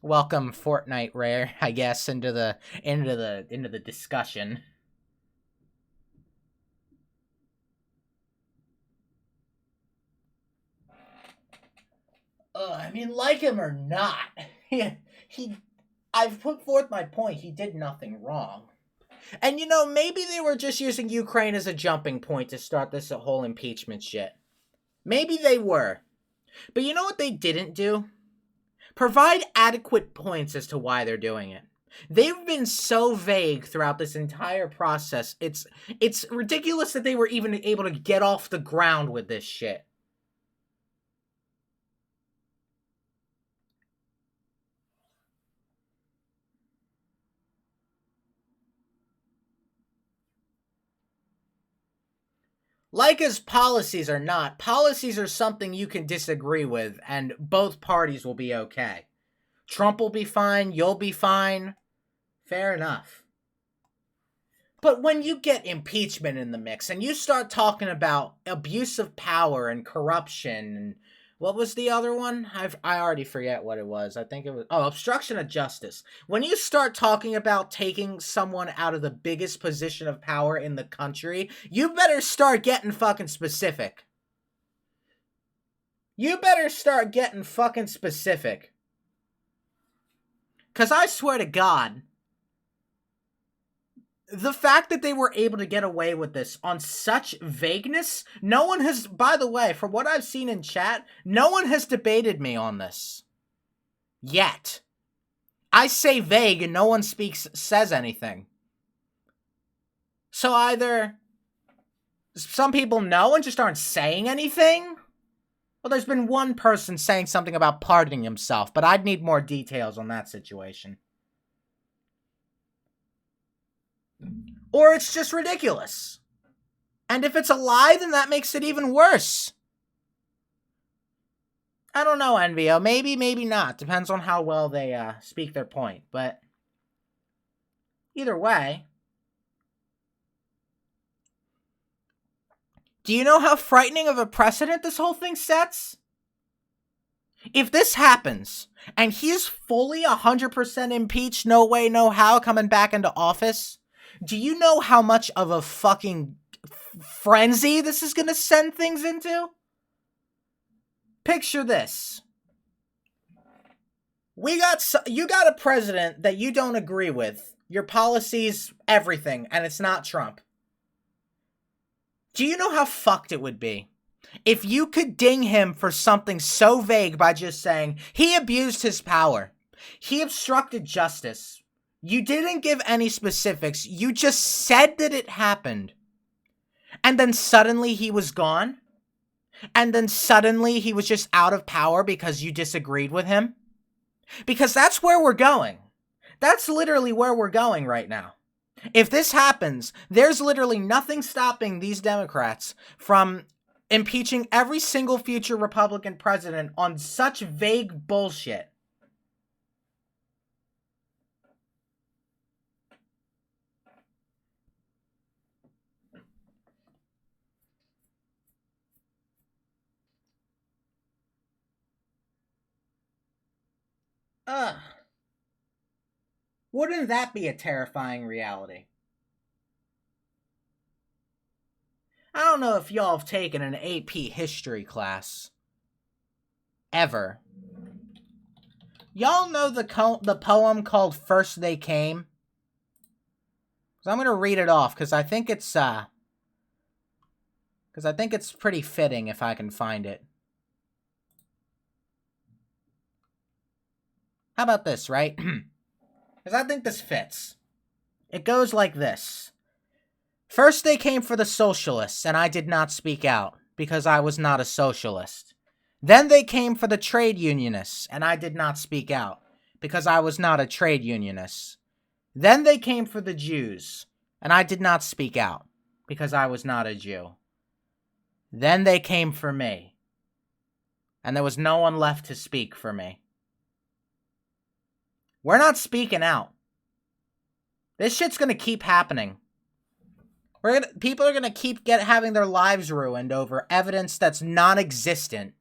Welcome Fortnite Rare, I guess, into the discussion. I mean, like him or not, I've put forth my point. He did nothing wrong. And maybe they were just using Ukraine as a jumping point to start this whole impeachment shit. Maybe they were. But you know what they didn't do? Provide adequate points as to why they're doing it. They've been so vague throughout this entire process. It's ridiculous that they were even able to get off the ground with this shit. Like his policies or not, policies are something you can disagree with, and both parties will be okay. Trump will be fine, you'll be fine. Fair enough. But when you get impeachment in the mix and you start talking about abuse of power and corruption and what was the other one? I already forget what it was. I think it was obstruction of justice. When you start talking about taking someone out of the biggest position of power in the country, you better start getting fucking specific. You better start getting fucking specific. 'Cause I swear to God, the fact that they were able to get away with this on such vagueness, no one has, by the way, from what I've seen in chat, no one has debated me on this. Yet. I say vague and no one says anything. So either some people know and just aren't saying anything, well, there's been one person saying something about pardoning himself, but I'd need more details on that situation. Or it's just ridiculous. And if it's a lie, then that makes it even worse. I don't know, NVO. Maybe, maybe not. Depends on how well they speak their point. But either way, do you know how frightening of a precedent this whole thing sets? If this happens, and he's fully 100% impeached, no way, no how, coming back into office, do you know how much of a fucking frenzy this is going to send things into? Picture this. You got a president that you don't agree with. Your policies, everything, and it's not Trump. Do you know how fucked it would be if you could ding him for something so vague by just saying, he abused his power, he obstructed justice, you didn't give any specifics, you just said that it happened, and then suddenly he was gone? And then suddenly he was just out of power because you disagreed with him? Because that's where we're going. That's literally where we're going right now. If this happens, there's literally nothing stopping these Democrats from impeaching every single future Republican president on such vague bullshit. Wouldn't that be a terrifying reality? I don't know if y'all have taken an AP history class. Ever. Y'all know the poem called First They Came? So I'm going to read it off because I think it's pretty fitting if I can find it. How about this, right? Because I think this fits. It goes like this. First they came for the socialists, and I did not speak out, because I was not a socialist. Then they came for the trade unionists, and I did not speak out, because I was not a trade unionist. Then they came for the Jews, and I did not speak out, because I was not a Jew. Then they came for me. And there was no one left to speak for me. We're not speaking out. This shit's gonna keep happening. People are gonna keep having their lives ruined over evidence that's non-existent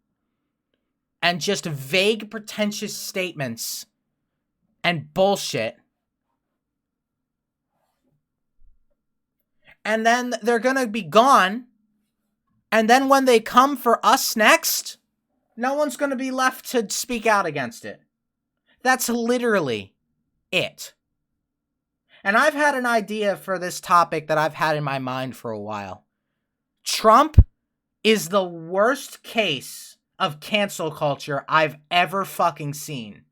and just vague, pretentious statements and bullshit. And then they're gonna be gone. And then when they come for us next, no one's gonna be left to speak out against it. That's literally it. And I've had an idea for this topic that I've had in my mind for a while. Trump is the worst case of cancel culture I've ever fucking seen.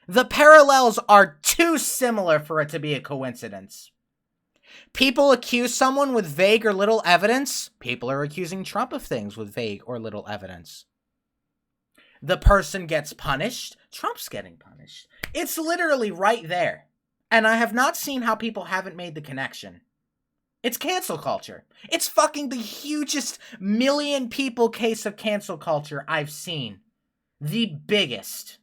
The parallels are too similar for it to be a coincidence. People accuse someone with vague or little evidence. People are accusing Trump of things with vague or little evidence. The person gets punished. Trump's getting punished. It's literally right there. And I have not seen how people haven't made the connection. It's cancel culture. It's fucking the hugest million people case of cancel culture I've seen. The biggest.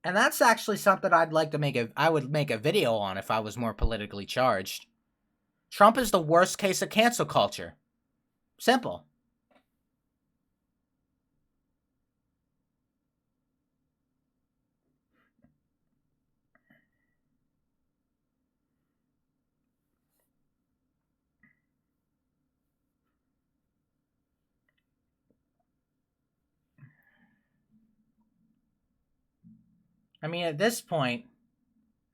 And that's actually something I'd like to I would make a video on if I was more politically charged. Trump is the worst case of cancel culture. Simple. I mean, at this point,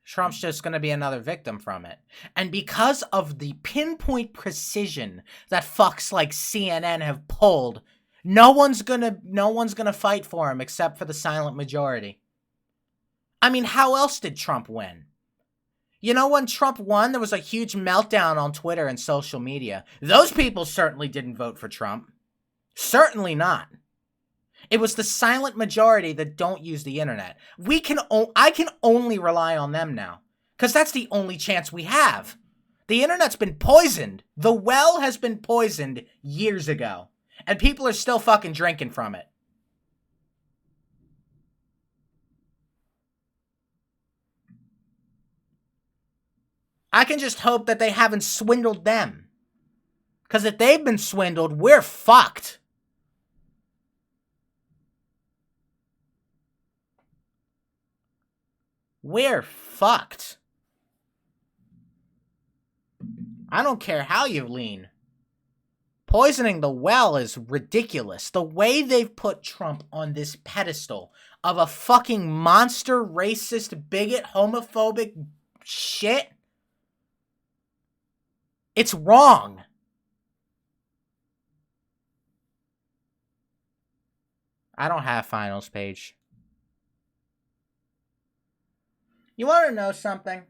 Trump's just going to be another victim from it. And because of the pinpoint precision that fucks like CNN have pulled, no one's gonna fight for him except for the silent majority. I mean, how else did Trump win? You know, when Trump won, there was a huge meltdown on Twitter and social media. Those people certainly didn't vote for Trump. Certainly not. It was the silent majority that don't use the internet. I can only rely on them now, because that's the only chance we have. The internet's been poisoned. The well has been poisoned years ago, and people are still fucking drinking from it. I can just hope that they haven't swindled them, because if they've been swindled, we're fucked. We're fucked. I don't care how you lean. Poisoning the well is ridiculous. The way they've put Trump on this pedestal of a fucking monster, racist, bigot, homophobic shit. It's wrong. I don't have finals page. You want to know something?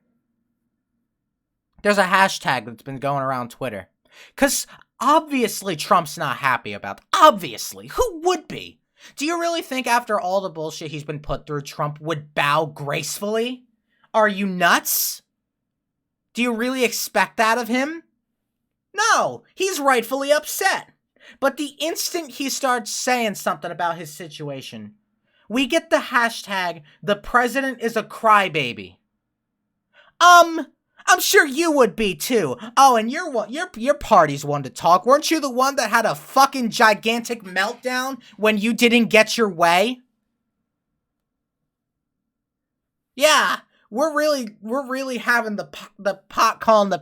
There's a hashtag that's been going around Twitter. Because obviously Trump's not happy about it. Obviously. Who would be? Do you really think after all the bullshit he's been put through, Trump would bow gracefully? Are you nuts? Do you really expect that of him? No, he's rightfully upset. But the instant he starts saying something about his situation, we get the hashtag, the president is a crybaby. I'm sure you would be too. Oh, and your party's one to talk. Weren't you the one that had a fucking gigantic meltdown when you didn't get your way? Yeah, we're really having the pot calling the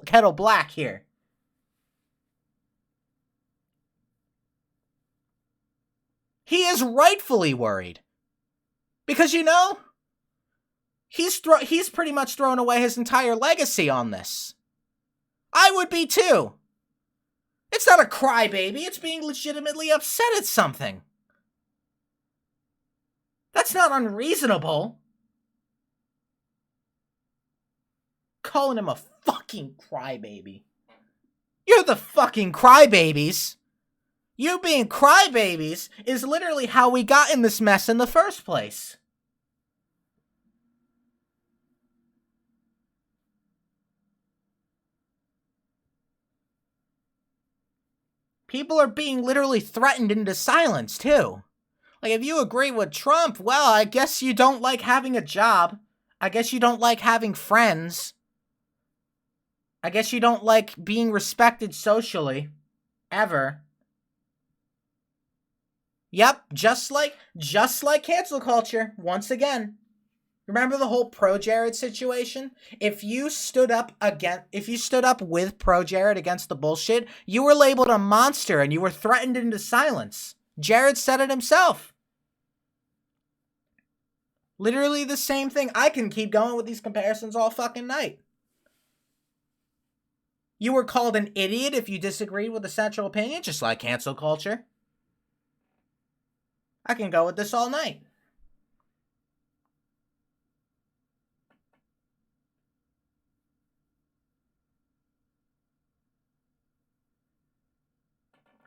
kettle black here. He is rightfully worried. Because, you know, he's pretty much thrown away his entire legacy on this. I would be too. It's not a crybaby, it's being legitimately upset at something. That's not unreasonable. Calling him a fucking crybaby. You're the fucking crybabies. You being crybabies is literally how we got in this mess in the first place. People are being literally threatened into silence, too. Like, if you agree with Trump, well, I guess you don't like having a job. I guess you don't like having friends. I guess you don't like being respected socially. Ever. Yep, just like cancel culture, once again. Remember the whole ProJared situation? If you stood up with ProJared against the bullshit, you were labeled a monster and you were threatened into silence. Jared said it himself. Literally the same thing. I can keep going with these comparisons all fucking night. You were called an idiot if you disagreed with the central opinion, just like cancel culture. I can go with this all night.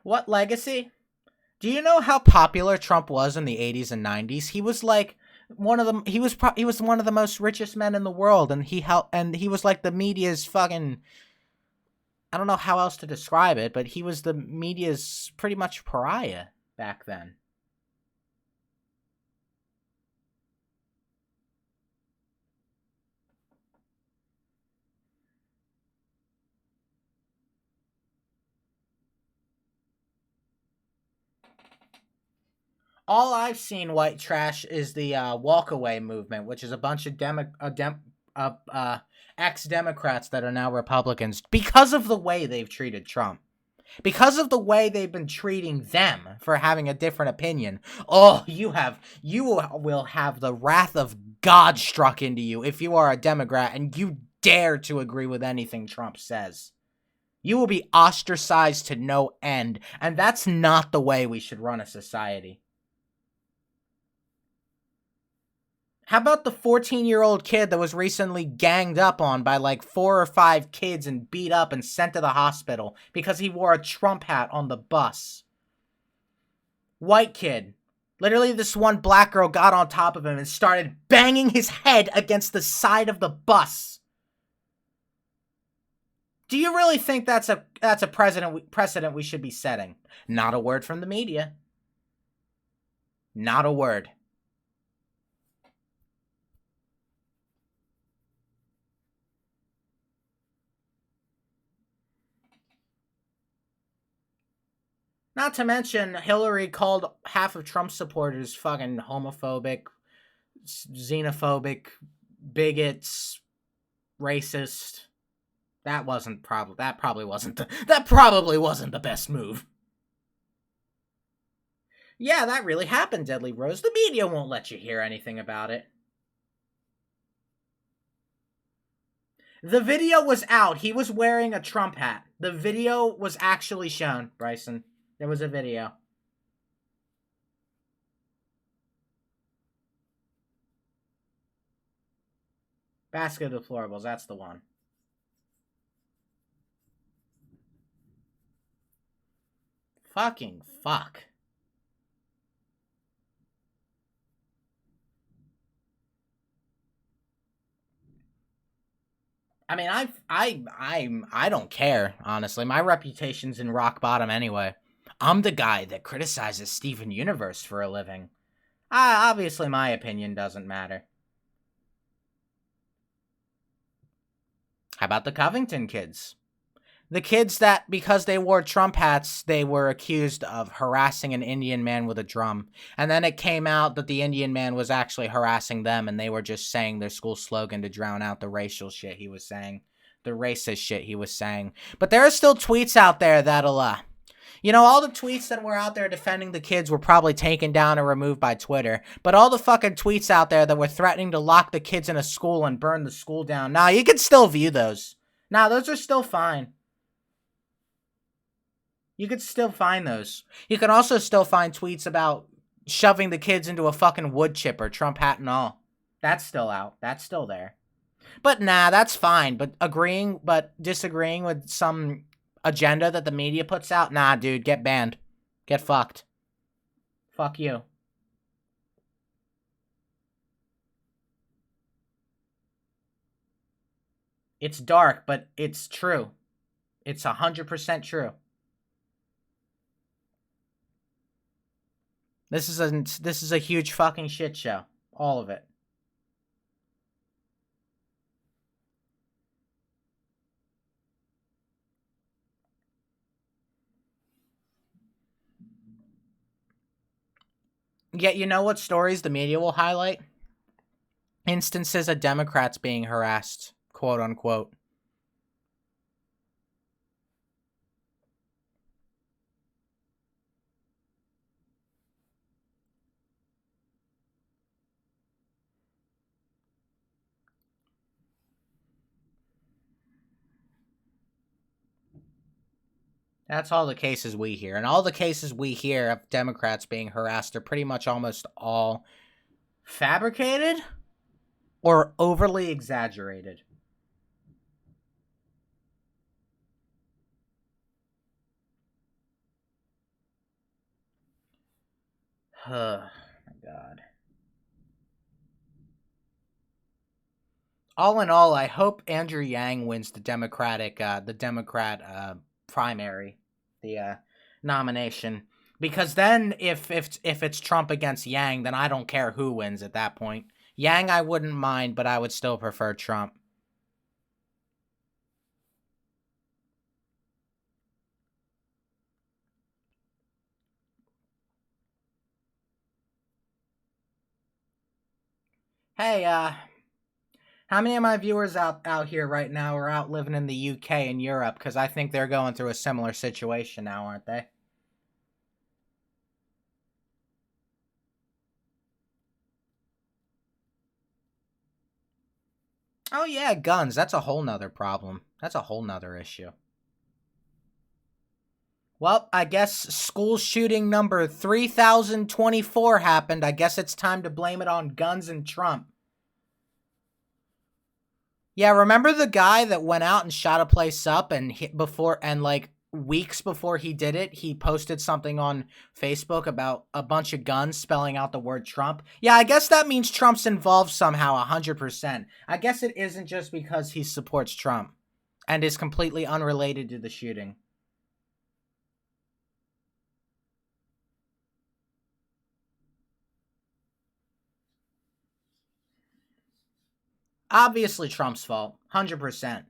What legacy? Do you know how popular Trump was in the 80s and 90s? He was like he was one of the most richest men in the world, and he was like the media's fucking, I don't know how else to describe it, but he was the media's pretty much pariah back then. All I've seen white trash is the walkaway movement, which is a bunch of ex-Democrats that are now Republicans because of the way they've treated Trump. Because of the way they've been treating them for having a different opinion. Oh, you will have the wrath of God struck into you if you are a Democrat and you dare to agree with anything Trump says. You will be ostracized to no end, and that's not the way we should run a society. How about the 14-year-old kid that was recently ganged up on by like 4 or 5 kids and beat up and sent to the hospital because he wore a Trump hat on the bus? White kid. Literally, this one black girl got on top of him and started banging his head against the side of the bus. Do you really think that's a precedent we should be setting? Not a word from the media. Not a word. Not to mention, Hillary called half of Trump's supporters fucking homophobic, xenophobic, bigots, racist. That probably wasn't the best move. Yeah, that really happened, Deadly Rose. The media won't let you hear anything about it. The video was out. He was wearing a Trump hat. The video was actually shown, Bryson. There was a video. Basket of Deplorables, that's the one. Fucking fuck. I mean, I don't care, honestly. My reputation's in rock bottom anyway. I'm the guy that criticizes Steven Universe for a living. Obviously, my opinion doesn't matter. How about the Covington kids? The kids that, because they wore Trump hats, they were accused of harassing an Indian man with a drum. And then it came out that the Indian man was actually harassing them, and they were just saying their school slogan to drown out the racial shit he was saying. The racist shit he was saying. But there are still tweets out there that'll, all the tweets that were out there defending the kids were probably taken down or removed by Twitter. But all the fucking tweets out there that were threatening to lock the kids in a school and burn the school down, you can still view those. Those are still fine. You could still find those. You can also still find tweets about shoving the kids into a fucking wood chipper, Trump hat and all. That's still out. That's still there. But that's fine. But disagreeing with some agenda that the media puts out, nah, dude, get banned. Get fucked. Fuck you. It's dark, but it's true. It's 100% true. This is a huge fucking shit show. All of it. Yet you know what stories the media will highlight? Instances of Democrats being harassed, quote unquote. That's all the cases we hear. And all the cases we hear of Democrats being harassed are pretty much almost all fabricated or overly exaggerated. Oh my God. All in all, I hope Andrew Yang wins the Democrat primary, the nomination, because then if it's Trump against Yang, then I don't care who wins at that point. Yang I wouldn't mind, but I would still prefer Trump. Hey, how many of my viewers out here right now are out living in the UK and Europe? Because I think they're going through a similar situation now, aren't they? Oh yeah, guns. That's a whole nother problem. That's a whole nother issue. Well, I guess school shooting number 3024 happened. I guess it's time to blame it on guns and Trump. Yeah, remember the guy that went out and shot a place up and weeks before he did it, he posted something on Facebook about a bunch of guns spelling out the word Trump? Yeah, I guess that means Trump's involved somehow 100%. I guess it isn't just because he supports Trump and is completely unrelated to the shooting. Obviously Trump's fault. 100%.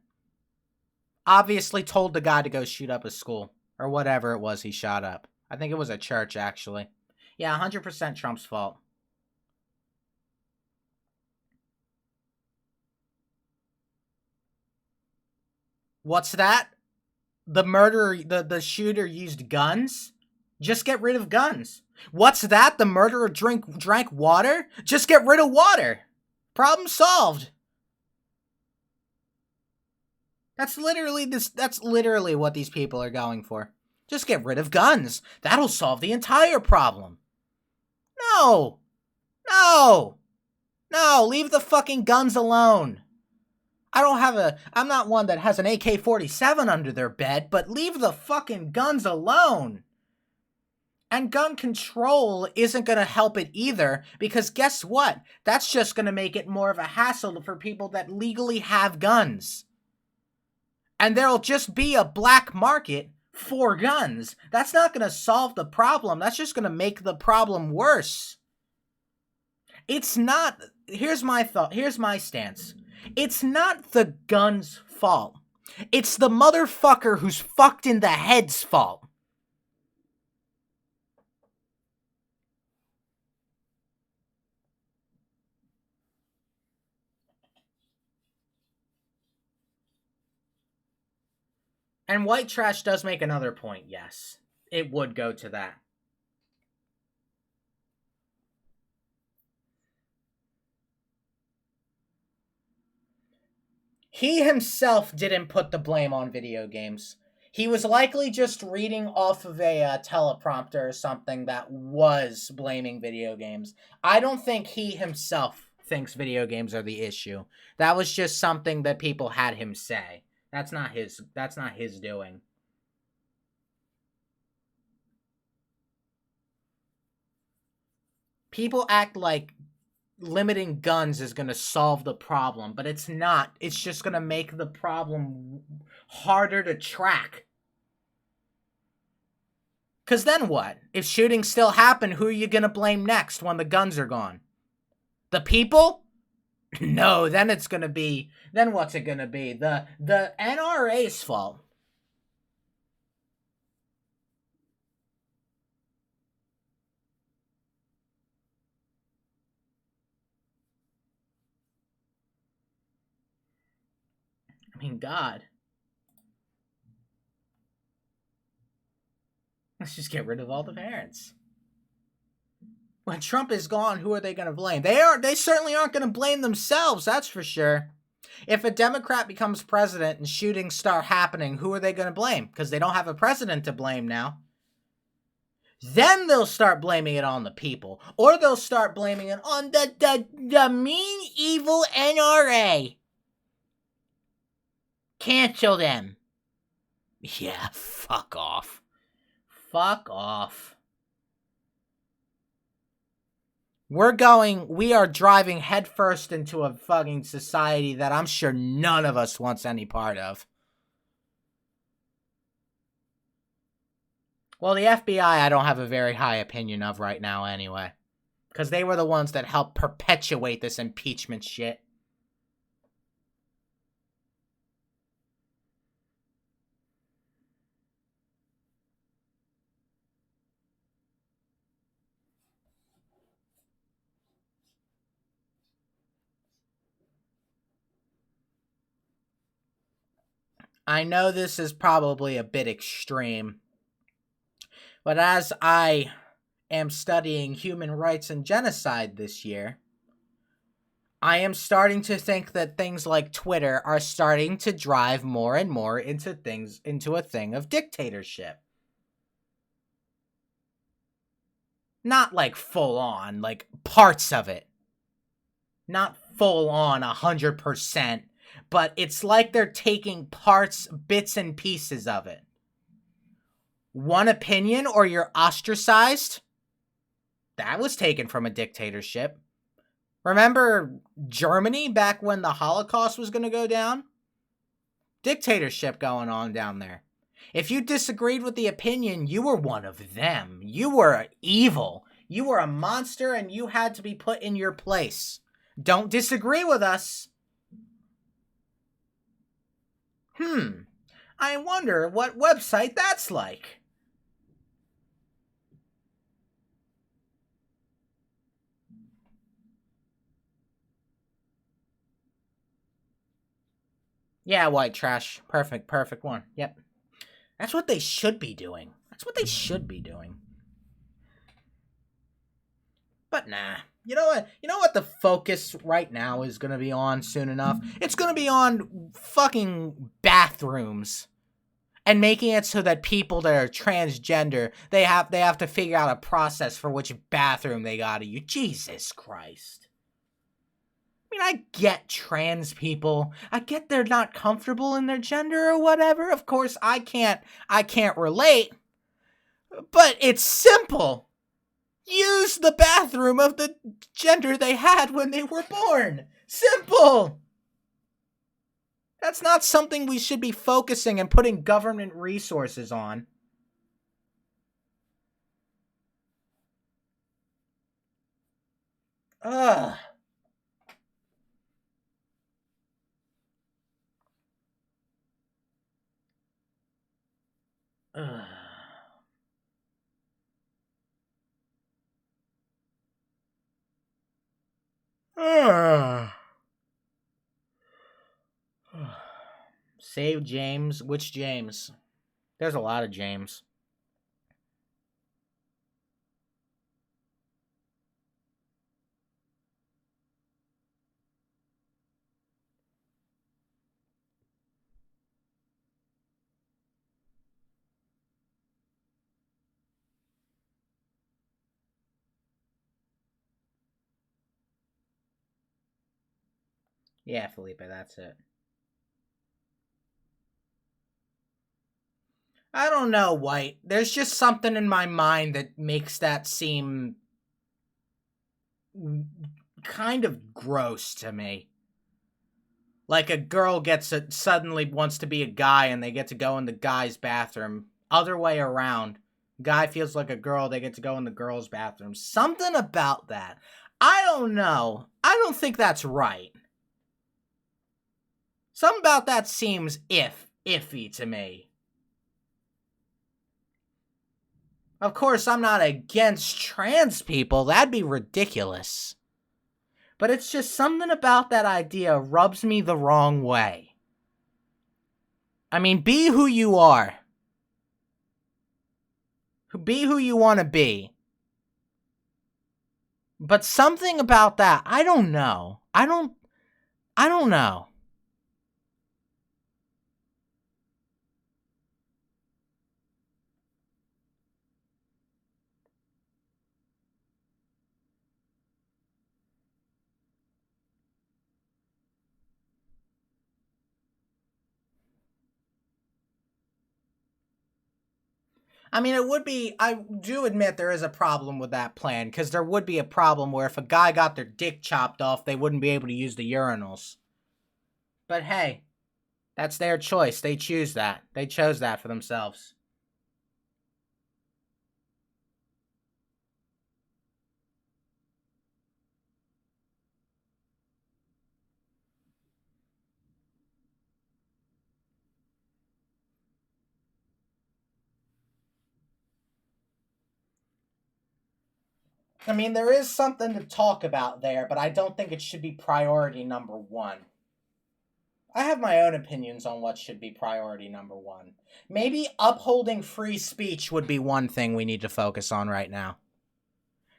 Obviously told the guy to go shoot up a school. Or whatever it was he shot up. I think it was a church, actually. Yeah, 100% Trump's fault. What's that? The murderer, the shooter used guns? Just get rid of guns. What's that? The murderer drank water? Just get rid of water. Problem solved. That's literally what these people are going for. Just get rid of guns. That'll solve the entire problem. No. No. No, leave the fucking guns alone. I'm not one that has an AK-47 under their bed, but leave the fucking guns alone. And gun control isn't going to help it either, because guess what? That's just going to make it more of a hassle for people that legally have guns. And there'll just be a black market for guns. That's not going to solve the problem. That's just going to make the problem worse. It's not... Here's my thought. Here's my stance. It's not the gun's fault. It's the motherfucker who's fucked in the head's fault. And white trash does make another point, yes. It would go to that. He himself didn't put the blame on video games. He was likely just reading off of a teleprompter or something that was blaming video games. I don't think he himself thinks video games are the issue. That was just something that people had him say. That's not his doing. People act like limiting guns is going to solve the problem, but it's not. It's just going to make the problem harder to track. Because then what? If shootings still happen, who are you going to blame next when the guns are gone? The people? No, then it's going to be... Then what's it going to be? The NRA's fault. I mean, God. Let's just get rid of all the parents. When Trump is gone, who are they going to blame? They certainly aren't going to blame themselves, that's for sure. If a Democrat becomes president and shootings start happening, who are they going to blame? Because they don't have a president to blame now. Then they'll start blaming it on the people. Or they'll start blaming it on the mean, evil NRA. Cancel them. Yeah, fuck off. Fuck off. We are driving headfirst into a fucking society that I'm sure none of us wants any part of. Well, the FBI I don't have a very high opinion of right now anyway. Because they were the ones that helped perpetuate this impeachment shit. I know this is probably a bit extreme, but as I am studying human rights and genocide this year, I am starting to think that things like Twitter are starting to drive more and more into a thing of dictatorship. Not like full on, like parts of it. Not full on 100%. But it's like they're taking parts, bits and pieces of it. One opinion or you're ostracized? That was taken from a dictatorship. Remember Germany back when the Holocaust was going to go down? Dictatorship going on down there. If you disagreed with the opinion, you were one of them. You were evil. You were a monster and you had to be put in your place. Don't disagree with us. I wonder what website that's like. Yeah, white trash. Perfect one. Yep. That's what they should be doing. But nah. You know what? You know what the focus right now is going to be on soon enough? It's going to be on fucking bathrooms. And making it so that people that are transgender, they have to figure out a process for which bathroom they gotta use. Jesus Christ. I mean, I get trans people. I get they're not comfortable in their gender or whatever. Of course, I can't relate. But it's simple. Use the bathroom of the gender they had when they were born. Simple. That's not something we should be focusing and putting government resources on. Ugh. Ugh. Save James. Which James? There's a lot of James. Yeah, Felipe, that's it. I don't know, White. There's just something in my mind that makes that seem kind of gross to me. Like a girl suddenly wants to be a guy and they get to go in the guy's bathroom. Other way around. Guy feels like a girl, they get to go in the girl's bathroom. Something about that. I don't know. I don't think that's right. Something about that seems iffy to me. Of course, I'm not against trans people. That'd be ridiculous. But it's just something about that idea rubs me the wrong way. I mean, be who you are. Be who you want to be. But something about that, I don't know. I don't know. I mean, I do admit there is a problem with that plan, because there would be a problem where if a guy got their dick chopped off, they wouldn't be able to use the urinals. But hey, that's their choice. They choose that. They chose that for themselves. I mean, there is something to talk about there, but I don't think it should be priority number one. I have my own opinions on what should be priority number one. Maybe upholding free speech would be one thing we need to focus on right now.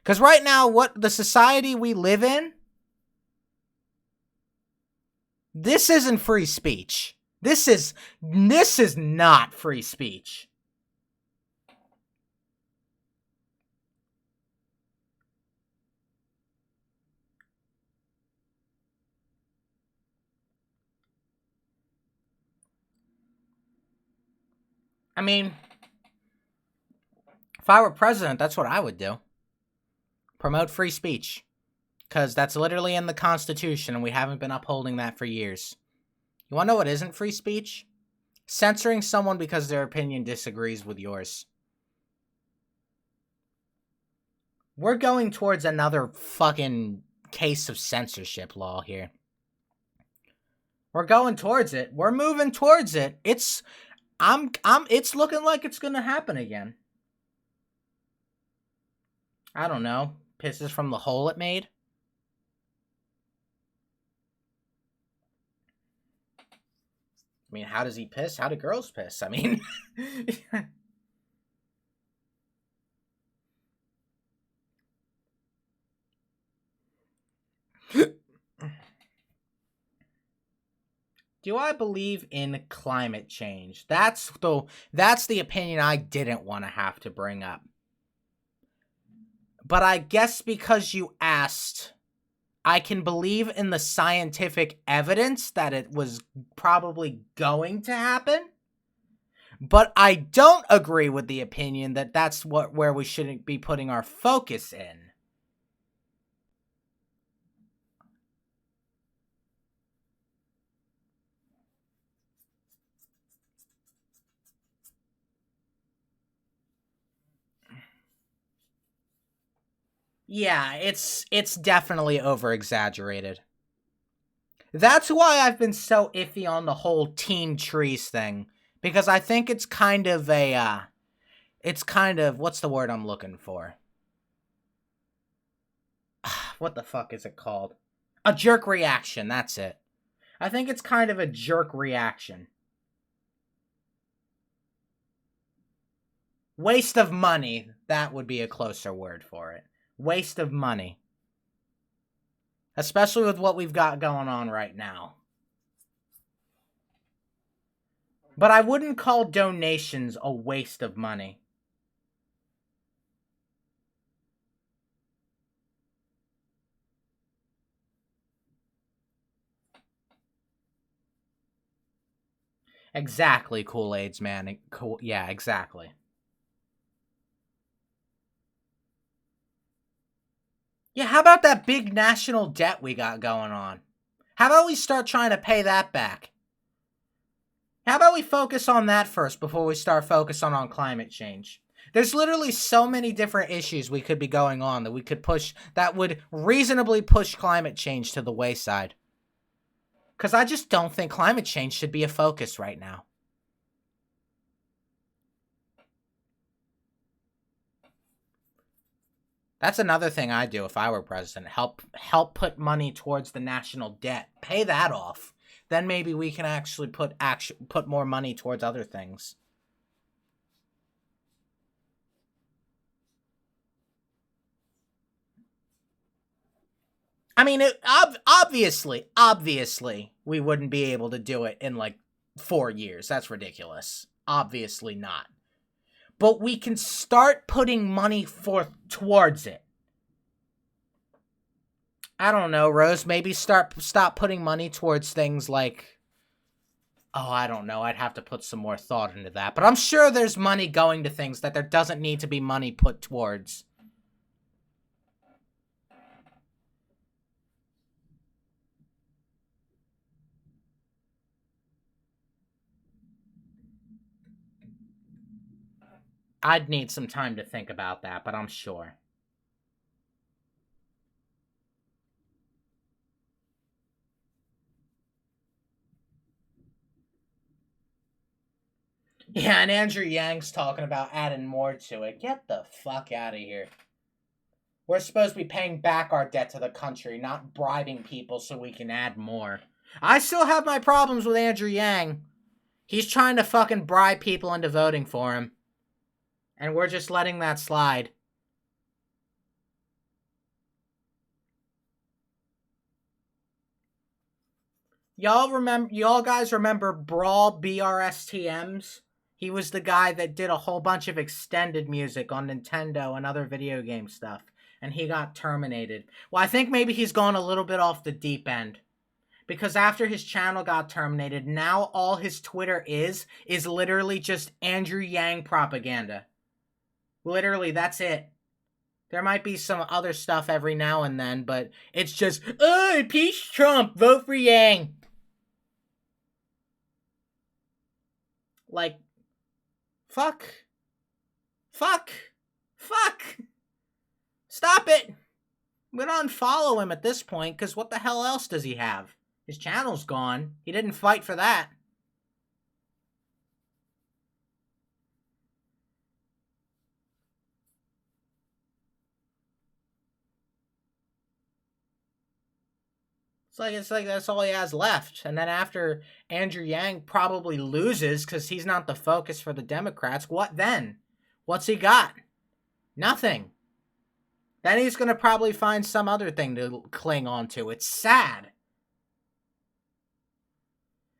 Because right now, what the society we live in, this isn't free speech. This is not free speech. I mean, if I were president, that's what I would do. Promote free speech. Because that's literally in the Constitution, and we haven't been upholding that for years. You want to know what isn't free speech? Censoring someone because their opinion disagrees with yours. We're going towards another fucking case of censorship law here. We're going towards it. We're moving towards it. It's looking like it's gonna happen again. I don't know. Pisses from the hole it made. I mean, how does he piss? How do girls piss? I mean... Do I believe in climate change? That's the opinion I didn't want to have to bring up. But I guess because you asked, I can believe in the scientific evidence that it was probably going to happen. But I don't agree with the opinion that that's where we shouldn't be putting our focus in. Yeah, it's definitely over-exaggerated. That's why I've been so iffy on the whole Team Trees thing. Because I think it's kind of what's the word I'm looking for? What the fuck is it called? A jerk reaction, that's it. I think it's kind of a jerk reaction. Waste of money, that would be a closer word for it. Waste of money. Especially with what we've got going on right now. But I wouldn't call donations a waste of money. Exactly, Kool-Aids, man. Cool. Yeah, exactly. Yeah, how about that big national debt we got going on? How about we start trying to pay that back? How about we focus on that first before we start focusing on climate change? There's literally so many different issues we could be going on that we could push that would reasonably push climate change to the wayside. Because I just don't think climate change should be a focus right now. That's another thing I'd do if I were president. Help put money towards the national debt. Pay that off. Then maybe we can actually put more money towards other things. I mean, obviously, we wouldn't be able to do it in like 4 years. That's ridiculous. Obviously not. But we can start putting money towards it. I don't know, Rose. Maybe stop putting money towards things like, oh, I don't know. I'd have to put some more thought into that. But I'm sure there's money going to things that there doesn't need to be money put towards. I'd need some time to think about that, but I'm sure. Yeah, and Andrew Yang's talking about adding more to it. Get the fuck out of here. We're supposed to be paying back our debt to the country, not bribing people so we can add more. I still have my problems with Andrew Yang. He's trying to fucking bribe people into voting for him. And we're just letting that slide. Y'all guys remember Brawl BRSTMs? He was the guy that did a whole bunch of extended music on Nintendo and other video game stuff. And he got terminated. Well, I think maybe he's gone a little bit off the deep end. Because after his channel got terminated, now all his Twitter is literally just Andrew Yang propaganda. Literally, that's it. There might be some other stuff every now and then, but it's just, oh, impeach Trump, vote for Yang. Like, fuck. Stop it. I'm gonna unfollow him at this point, because what the hell else does he have? His channel's gone. He didn't fight for that. It's like that's all he has left. And then after Andrew Yang probably loses because he's not the focus for the Democrats, what then? What's he got? Nothing. Then he's going to probably find some other thing to cling on to. It's sad.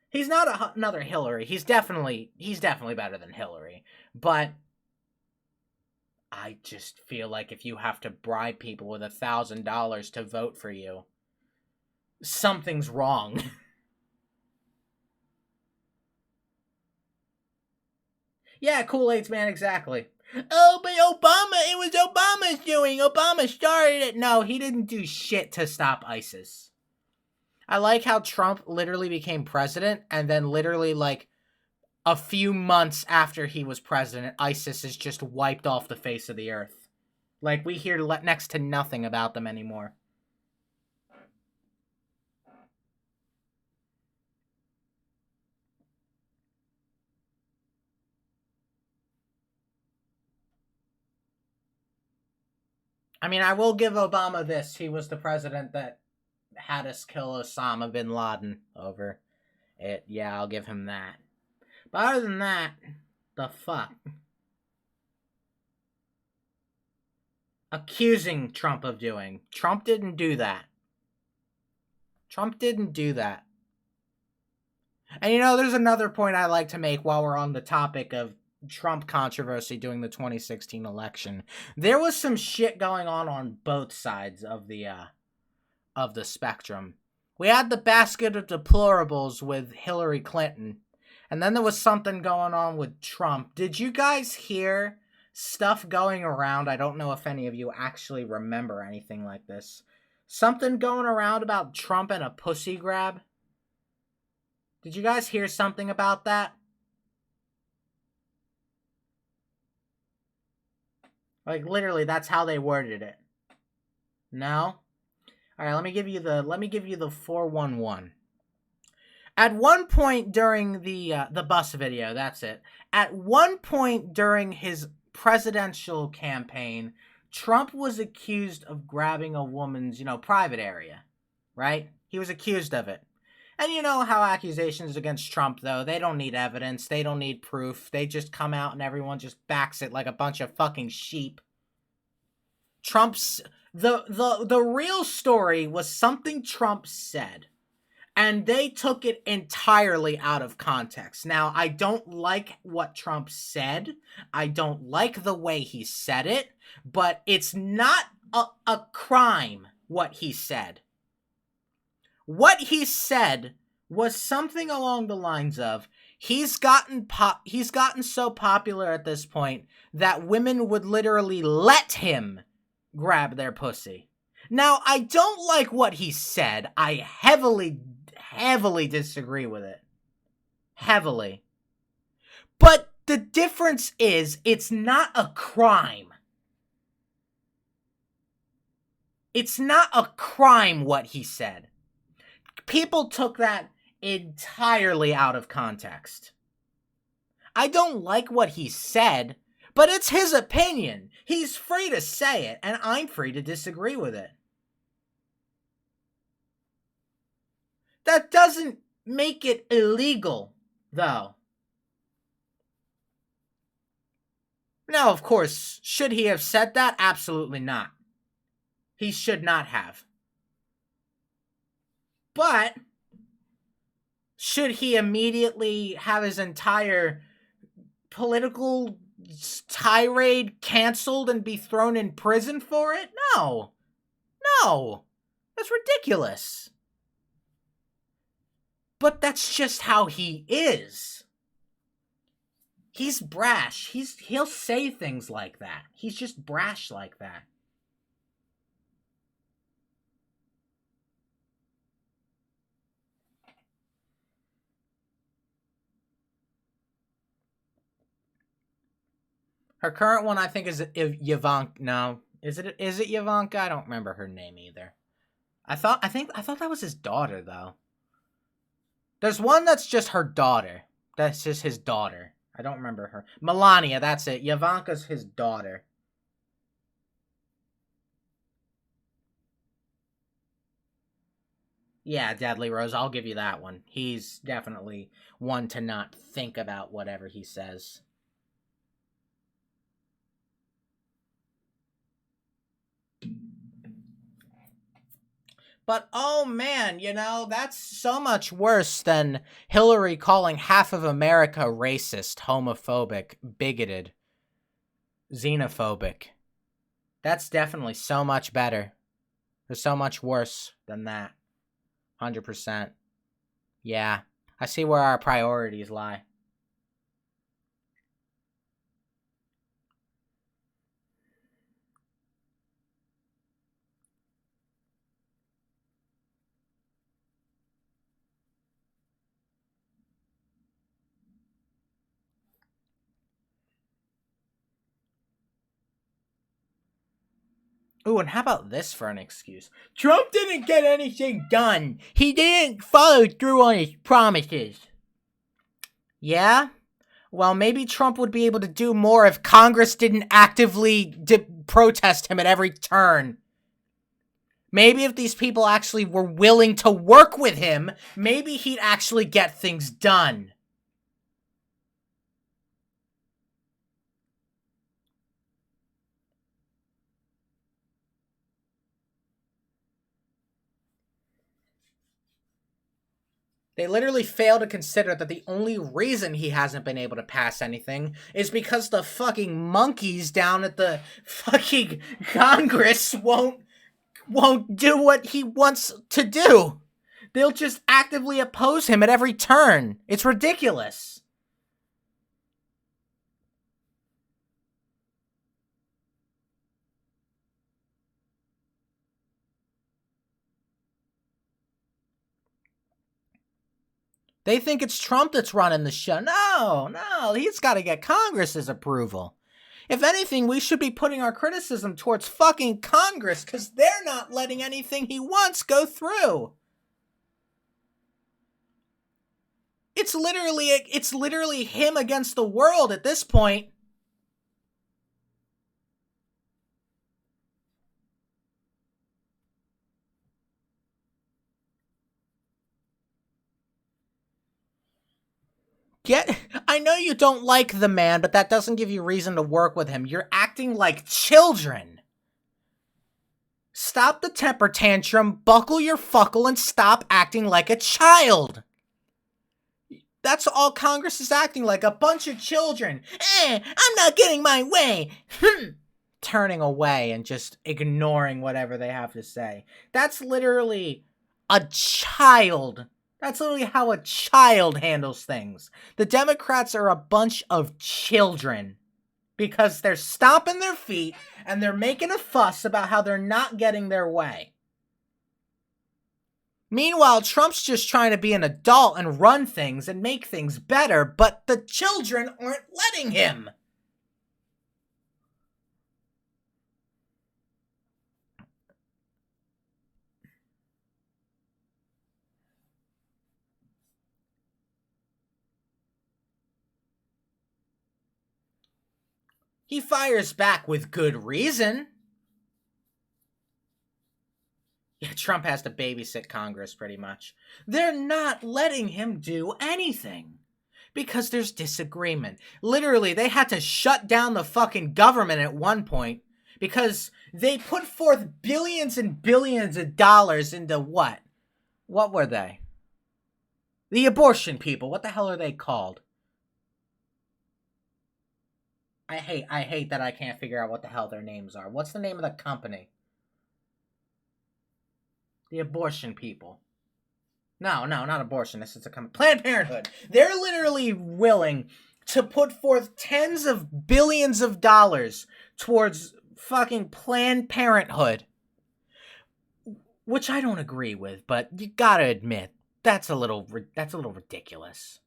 He's not another Hillary. He's definitely better than Hillary. But I just feel like if you have to bribe people with $1,000 to vote for you, something's wrong. Yeah, Kool-Aid's man, exactly. Oh, but Obama, it was Obama's doing. Obama started it. No, he didn't do shit to stop ISIS. I like how Trump literally became president, and then literally, like, a few months after he was president, ISIS is just wiped off the face of the earth. Like, we hear next to nothing about them anymore. I mean, I will give Obama this. He was the president that had us kill Osama bin Laden over it. Yeah, I'll give him that. But other than that, the fuck? Accusing Trump of doing. Trump didn't do that. Trump didn't do that. And you know, there's another point I like to make while we're on the topic of Trump controversy during the 2016 election. There was some shit going on both sides of the spectrum. We had the basket of deplorables with Hillary Clinton, and then there was something going on with Trump. Did you guys hear stuff going around. I don't know if any of you actually remember anything like this. Something going around about Trump and a pussy grab. Did you guys hear something about that? Like, literally, that's how they worded it. No? Alright, let me give you the 411. At one point during the bus video, that's it. At one point during his presidential campaign, Trump was accused of grabbing a woman's, private area, right? He was accused of it. And you know how accusations against Trump, though, they don't need evidence, they don't need proof. They just come out and everyone just backs it like a bunch of fucking sheep. The real story was something Trump said. And they took it entirely out of context. Now, I don't like what Trump said. I don't like the way he said it. But it's not a crime, what he said. What he said was something along the lines of, he's gotten so popular at this point that women would literally let him grab their pussy. Now, I don't like what he said. I heavily disagree with it. Heavily. But the difference is, it's not a crime. It's not a crime what he said. People took that entirely out of context. I don't like what he said, but it's his opinion. He's free to say it, and I'm free to disagree with it. That doesn't make it illegal, though. Now, of course, should he have said that? Absolutely not. He should not have. But should he immediately have his entire political tirade canceled and be thrown in prison for it? No. No. That's ridiculous. But that's just how he is. He's brash. He'll say things like that. He's just brash like that. Her current one, I think, is Ivanka. No, is it Ivanka? I don't remember her name either. I thought that was his daughter, though. There's one that's just her daughter. That's just his daughter. I don't remember her. Melania, that's it. Ivanka's his daughter. Yeah, Deadly Rose, I'll give you that one. He's definitely one to not think about whatever he says. But, oh man, that's so much worse than Hillary calling half of America racist, homophobic, bigoted, xenophobic. That's definitely so much better. There's so much worse than that. 100%. Yeah, I see where our priorities lie. Ooh, and how about this for an excuse? Trump didn't get anything done. He didn't follow through on his promises. Yeah? Well, maybe Trump would be able to do more if Congress didn't actively protest him at every turn. Maybe if these people actually were willing to work with him, maybe he'd actually get things done. They literally fail to consider that the only reason he hasn't been able to pass anything is because the fucking monkeys down at the fucking Congress won't do what he wants to do. They'll just actively oppose him at every turn. It's ridiculous. They think it's Trump that's running the show. No, he's got to get Congress's approval. If anything, we should be putting our criticism towards fucking Congress because they're not letting anything he wants go through. It's literally him against the world at this point. I know you don't like the man, but that doesn't give you reason to work with him. You're acting like children. Stop the temper tantrum, buckle your fuckle, and stop acting like a child. That's all Congress is acting like, a bunch of children. I'm not getting my way. Turning away and just ignoring whatever they have to say. That's literally a child. That's literally how a child handles things. The Democrats are a bunch of children because they're stomping their feet and they're making a fuss about how they're not getting their way. Meanwhile, Trump's just trying to be an adult and run things and make things better, but the children aren't letting him. He fires back with good reason. Yeah, Trump has to babysit Congress pretty much. They're not letting him do anything because there's disagreement. Literally, they had to shut down the fucking government at one point because they put forth billions and billions of dollars into what? What were they? The abortion people. What the hell are they called? I hate that I can't figure out what the hell their names are. What's the name of the company? The abortion people. No, not abortionists. It's a company. Planned Parenthood. They're literally willing to put forth tens of billions of dollars towards fucking Planned Parenthood. Which I don't agree with, but you gotta admit, that's a little ridiculous.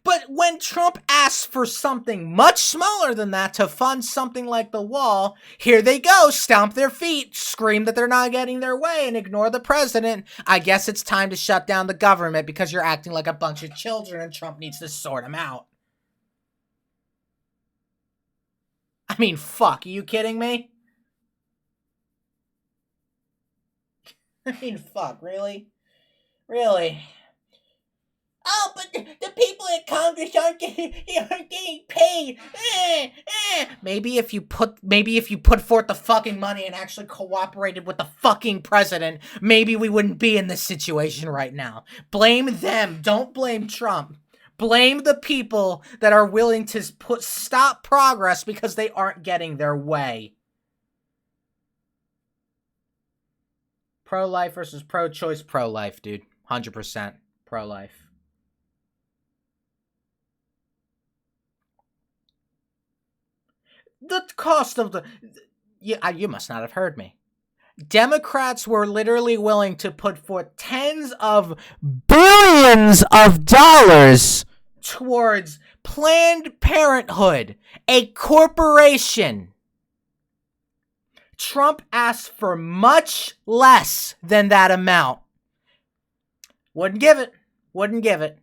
But when Trump asks for something much smaller than that to fund something like the wall, here they go, stomp their feet, scream that they're not getting their way, and ignore the president. I guess it's time to shut down the government because you're acting like a bunch of children and Trump needs to sort them out. I mean, fuck, are you kidding me? I mean, fuck, really? Really? Oh, but the people at Congress aren't getting paid. Maybe if you put forth the fucking money and actually cooperated with the fucking president, maybe we wouldn't be in this situation right now. Blame them. Don't blame Trump. Blame the people that are willing to stop progress because they aren't getting their way. Pro-life versus pro-choice. Pro-life, dude. 100% pro-life. The cost of the... You must not have heard me. Democrats were literally willing to put forth tens of billions of dollars towards Planned Parenthood, a corporation. Trump asked for much less than that amount. Wouldn't give it.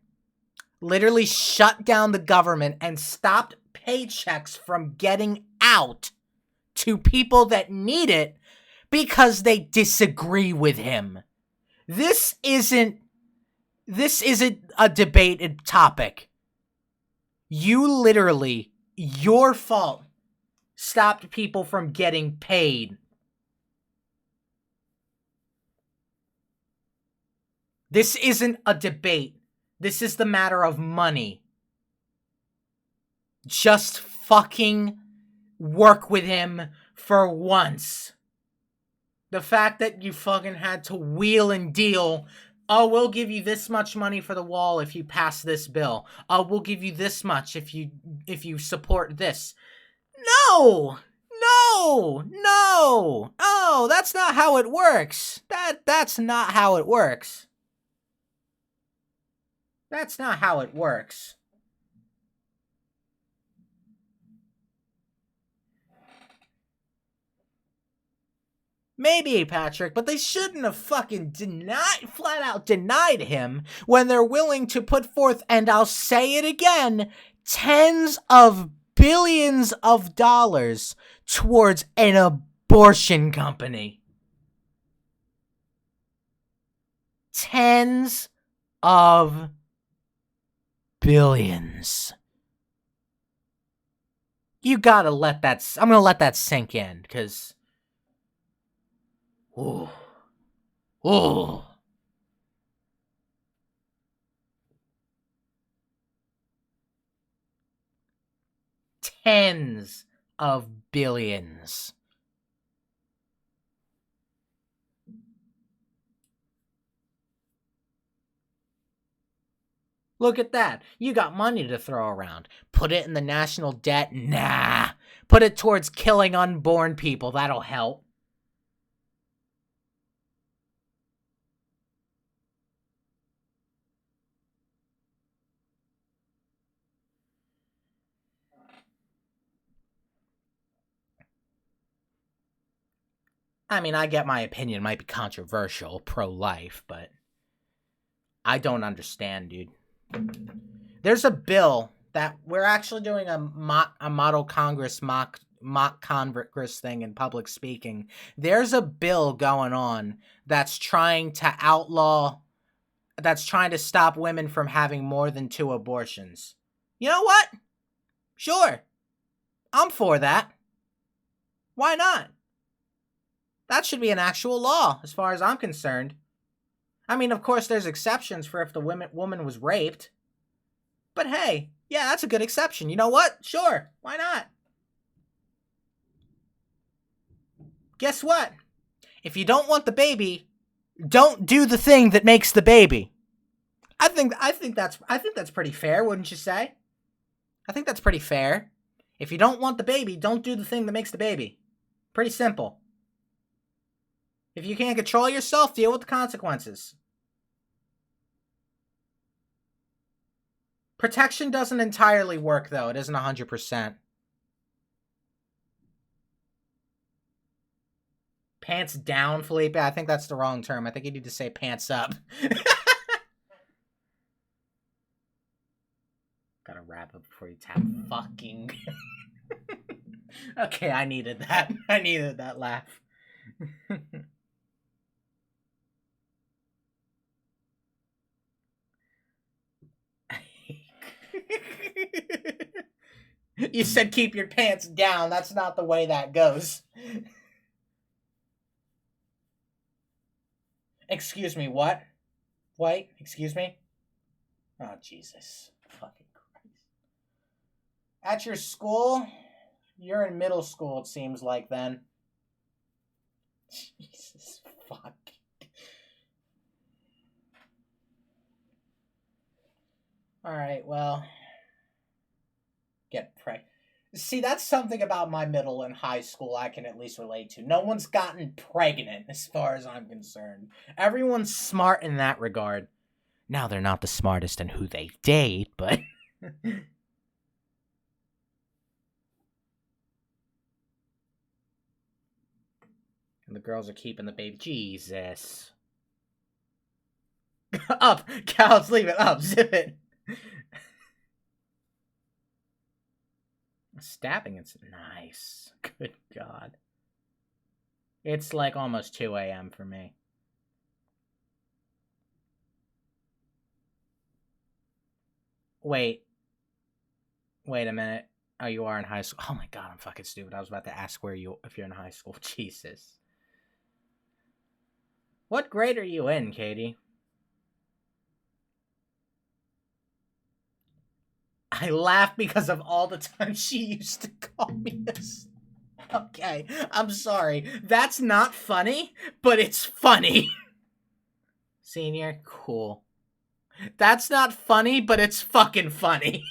Literally shut down the government and stopped paychecks from getting out to people that need it because they disagree with him. This isn't a debated topic. You literally, your fault, stopped people from getting paid. This isn't a debate. This is the matter of money. Just fucking work with him for once. The fact that you fucking had to wheel and deal, oh, we'll give you this much money for the wall if you pass this bill. Oh, we'll give you this much if you support this. No! Oh, that's not how it works. That's not how it works. That's not how it works. Maybe, Patrick, but they shouldn't have fucking flat out denied him when they're willing to put forth, and I'll say it again, tens of billions of dollars towards an abortion company. Tens of billions. You gotta let that, I'm gonna let that sink in, because, ooh. Ooh. Tens of billions. Look at that. You got money to throw around. Put it in the national debt? Nah. Put it towards killing unborn people. That'll help. I mean, I get my opinion might be controversial, pro-life, but I don't understand, dude. There's a bill that we're actually doing a model Congress mock Congress thing in public speaking. There's a bill going on that's trying to stop women from having more than 2 abortions. You know what? Sure. I'm for that. Why not? That should be an actual law, as far as I'm concerned. I mean, of course, there's exceptions for if the woman was raped. But hey, yeah, that's a good exception. You know what? Sure. Why not? Guess what? If you don't want the baby, don't do the thing that makes the baby. I think that's pretty fair, wouldn't you say? I think that's pretty fair. If you don't want the baby, don't do the thing that makes the baby. Pretty simple. If you can't control yourself, deal with the consequences. Protection doesn't entirely work, though. It isn't 100%. Pants down, Felipe? I think that's the wrong term. I think you need to say pants up. Gotta wrap up before you tap fucking. Okay, I needed that. I needed that laugh. You said keep your pants down. That's not the way that goes. Excuse me, what? Wait, excuse me? Oh, Jesus. Fucking Christ. At your school? You're in middle school, it seems like, then. Jesus, fuck. Alright, well. Get pregnant. See, that's something about my middle and high school I can at least relate to. No one's gotten pregnant, as far as I'm concerned. Everyone's smart in that regard. Now, they're not the smartest in who they date, but... And the girls are keeping the baby. Jesus. Up! Cows, leave it up. Zip it. Stabbing, it's nice. Good God. It's like almost 2 a.m. for me. Wait a minute. Oh, you are in high school. Oh my God, I'm fucking stupid. I was about to ask if you're in high school. Jesus. What grade are you in, Katie? I laugh because of all the time she used to call me this. Okay, I'm sorry. That's not funny, but it's funny. Senior? Cool. That's not funny, but it's fucking funny.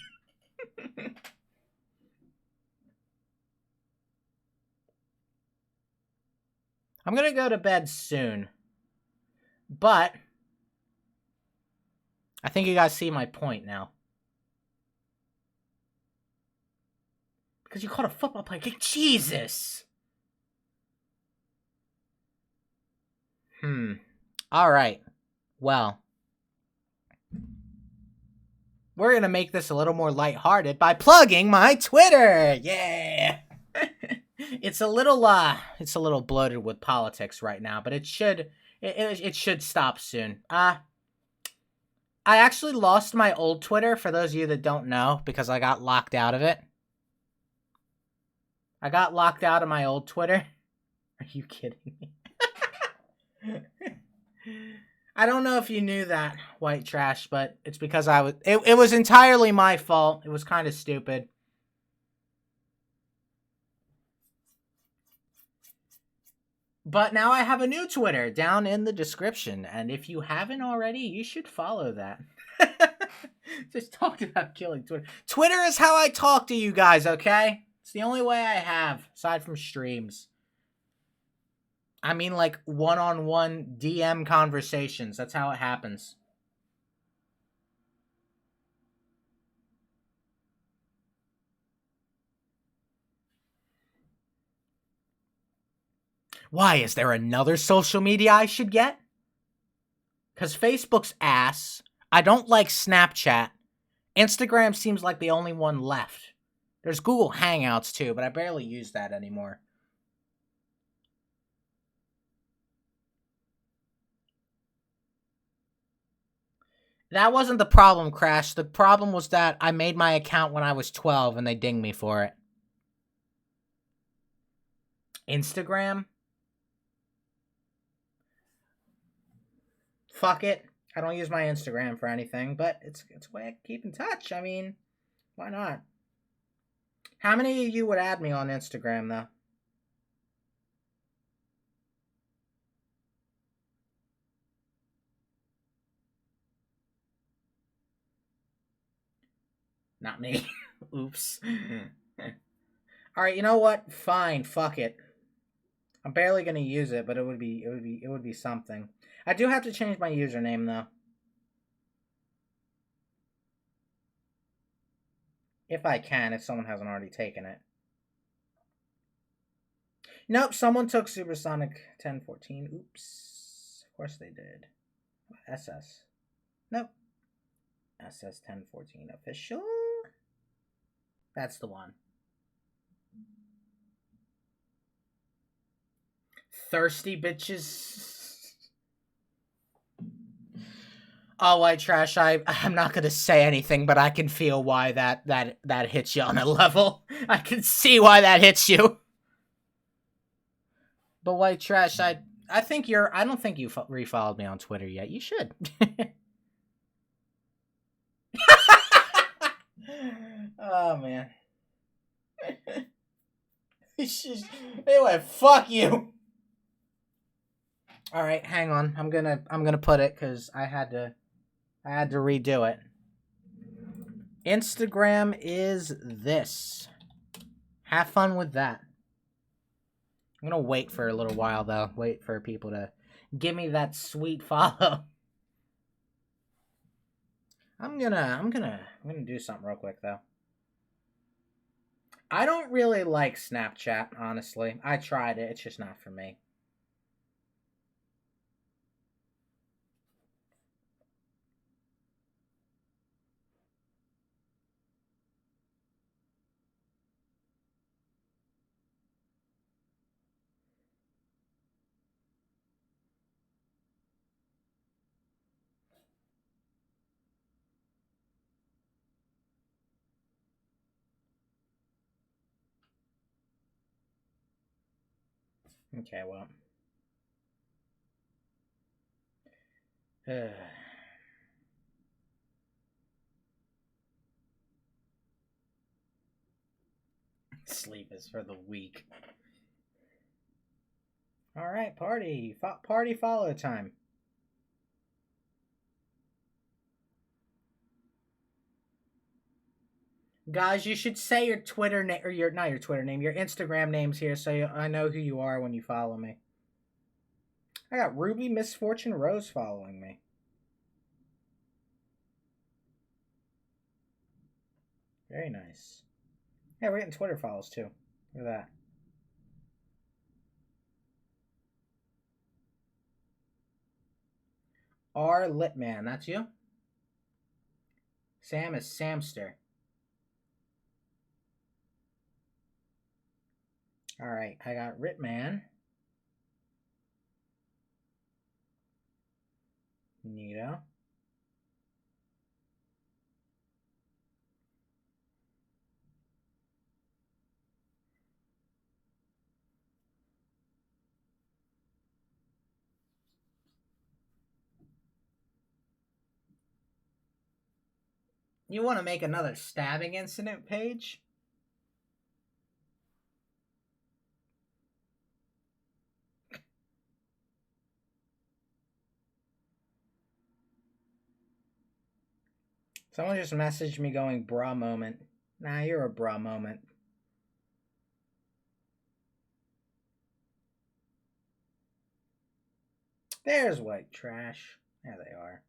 I'm gonna go to bed soon. But I think you guys see my point now. Because you called a football player. Jesus! Alright. Well. We're going to make this a little more lighthearted by plugging my Twitter. Yeah. It's a little bloated with politics right now, but it should stop soon. I actually lost my old Twitter, for those of you that don't know, because I got locked out of it. I got locked out of my old Twitter. Are you kidding me? I don't know if you knew that, White Trash, but it's because it was entirely my fault. It was kind of stupid. But now I have a new Twitter down in the description, and if you haven't already, you should follow that. Just talked about killing Twitter. Twitter is how I talk to you guys, okay? It's the only way I have, aside from streams. I mean, like, one-on-one DM conversations. That's how it happens. Why, is there another social media I should get? Because Facebook's ass. I don't like Snapchat. Instagram seems like the only one left. There's Google Hangouts too, but I barely use that anymore. That wasn't the problem, Crash. The problem was that I made my account when I was 12 and they dinged me for it. Instagram? Fuck it. I don't use my Instagram for anything, but it's a way I keep in touch. I mean, why not? How many of you would add me on Instagram, though? Not me. Oops. Alright, you know what? Fine, fuck it. I'm barely gonna use it, but it would be something. I do have to change my username though. If I can, if someone hasn't already taken it. Nope, someone took Supersonic 1014. Oops. Of course they did. SS. Nope. SS 1014 official. That's the one. Thirsty bitches. Oh, White Trash, I'm not gonna say anything, but I can feel why that hits you on a level. I can see why that hits you. But White Trash, I don't think you refollowed me on Twitter yet. You should. Oh man. Anyway, fuck you. All right, hang on. I'm gonna put it because I had to redo it. Instagram is this. Have fun with that. I'm gonna wait for a little while though. Wait for people to give me that sweet follow. I'm gonna do something real quick though. I don't really like Snapchat, honestly. I tried it. It's just not for me. Okay, well. Sleep is for the weak. Alright, party follow time. Guys, you should say your Twitter name, or not your Twitter name, your Instagram names here so I know who you are when you follow me. I got Ruby Misfortune Rose following me. Very nice. Hey, we're getting Twitter follows too. Look at that. R. Litman, that's you? Sam is Samster. Alright, I got Ritman. Neato. You want to make another stabbing incident page? Someone just messaged me going, bra moment. Nah, you're a bra moment. There's white trash. There they are.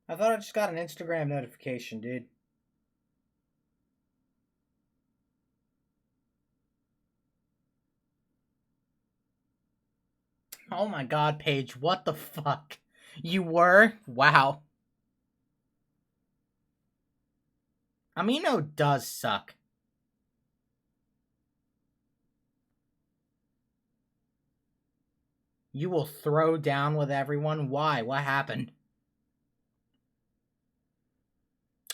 I thought I just got an Instagram notification, dude. Oh my god, Paige, what the fuck? You were? Wow. Amino does suck. You will throw down with everyone? Why? What happened?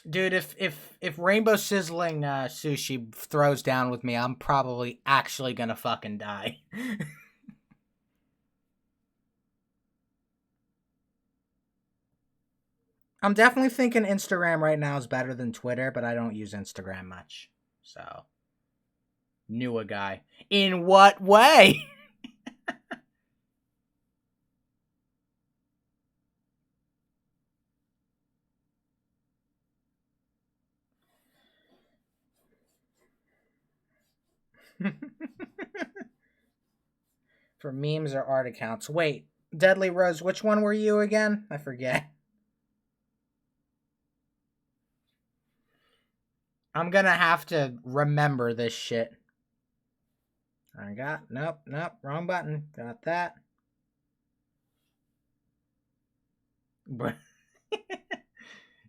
Dude, if Rainbow Sizzling Sushi throws down with me, I'm probably actually gonna fucking die. I'm definitely thinking Instagram right now is better than Twitter, but I don't use Instagram much. So, knew a guy. In what way? For memes or art accounts. Wait, Deadly Rose, which one were you again? I forget. I'm gonna have to remember this shit. I got, nope, wrong button. Got that. Dude,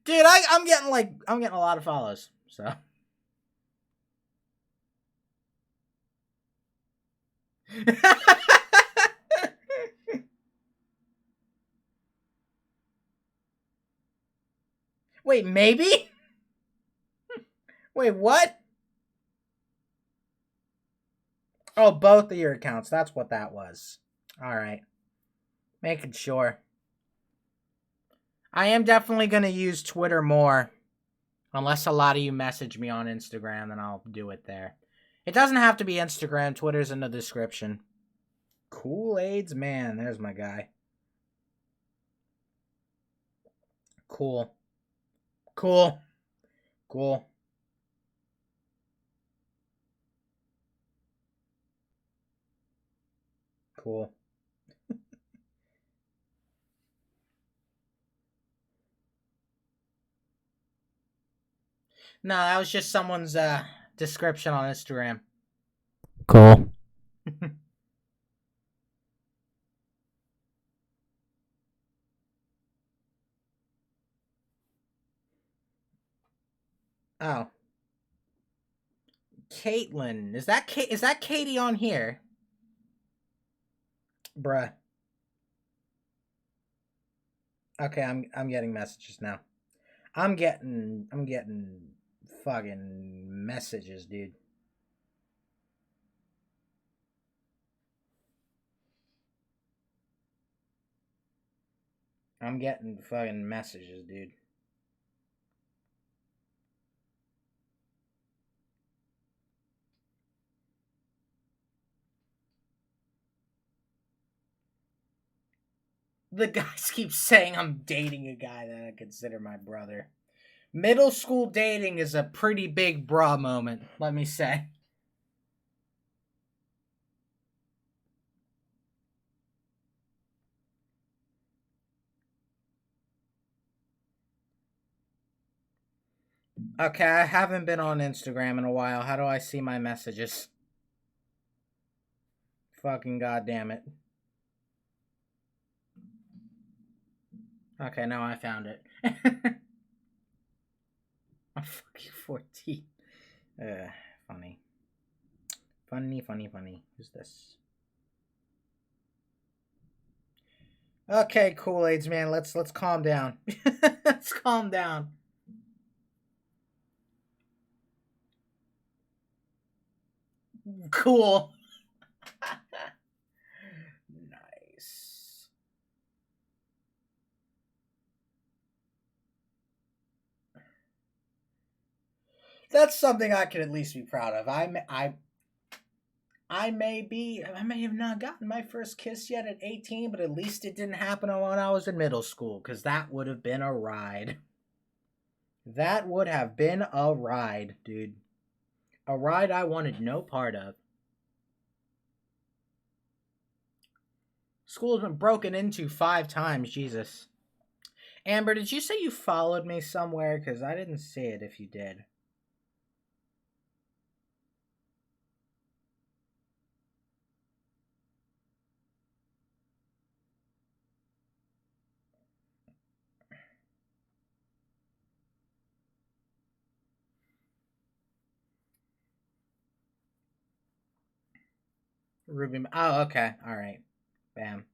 I'm getting a lot of follows, so. Wait, maybe? Wait, what? Oh, both of your accounts. That's what that was. All right. Making sure. I am definitely going to use Twitter more. Unless a lot of you message me on Instagram, then I'll do it there. It doesn't have to be Instagram. Twitter's in the description. Kool-Aid's man. There's my guy. Cool. Cool. Cool. Cool. No, that was just someone's description on Instagram. Cool. Oh. Caitlin. Is that Katie on here? Bruh. Okay, I'm getting messages now. I'm getting fucking messages, dude. I'm getting fucking messages, dude. The guys keep saying I'm dating a guy that I consider my brother. Middle school dating is a pretty big bra moment, let me say. Okay, I haven't been on Instagram in a while. How do I see my messages? Fucking goddamn it. Okay, now I found it. I'm fucking 14. Funny. Funny. Who's this? Okay, Kool-Aids, man. Let's calm down. Let's calm down. Cool. Nice. That's something I can at least be proud of. I may have not gotten my first kiss yet at 18, but at least it didn't happen when I was in middle school, because that would have been a ride. That would have been a ride, dude. A ride I wanted no part of. School's been broken into 5 times, Jesus. Amber, did you say you followed me somewhere? Because I didn't see it if you did. Ruby. Oh, okay. All right. Bam.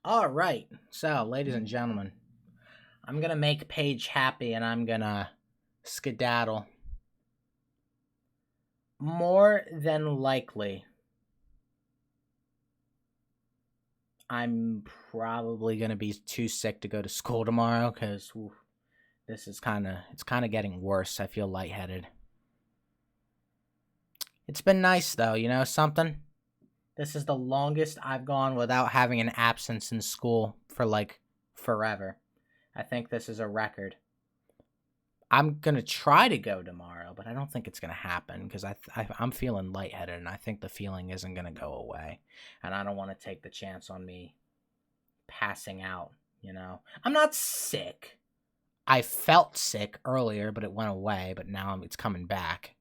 All right. So, ladies and gentlemen, I'm going to make Paige happy and I'm going to skedaddle. More than likely, I'm probably going to be too sick to go to school tomorrow because this is it's kind of getting worse. I feel lightheaded. It's been nice though, you know something? This is the longest I've gone without having an absence in school for like forever. I think this is a record. I'm gonna try to go tomorrow, but I don't think it's gonna happen because I'm feeling lightheaded, and I think the feeling isn't gonna go away, and I don't want to take the chance on me passing out. You know, I'm not sick. I felt sick earlier, but it went away. But now it's coming back.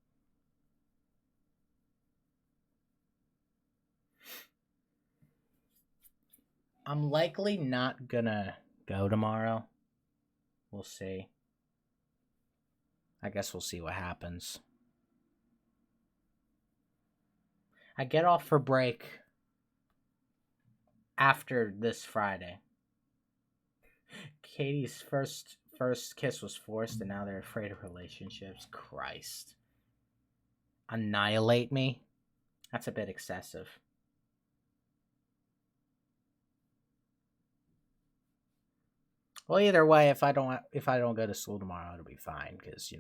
I'm likely not gonna go tomorrow. We'll see. I guess we'll see what happens. I get off for break after this Friday. Katie's first kiss was forced, and now they're afraid of relationships. Christ. Annihilate me? That's a bit excessive. Well, either way, if I don't go to school tomorrow, it'll be fine because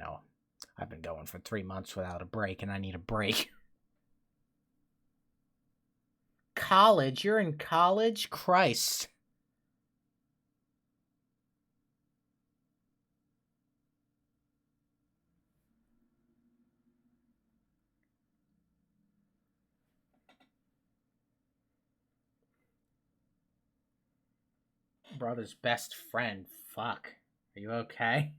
I've been going for 3 months without a break, and I need a break. College? You're in college? Christ. Brother's best friend. Fuck. Are you okay?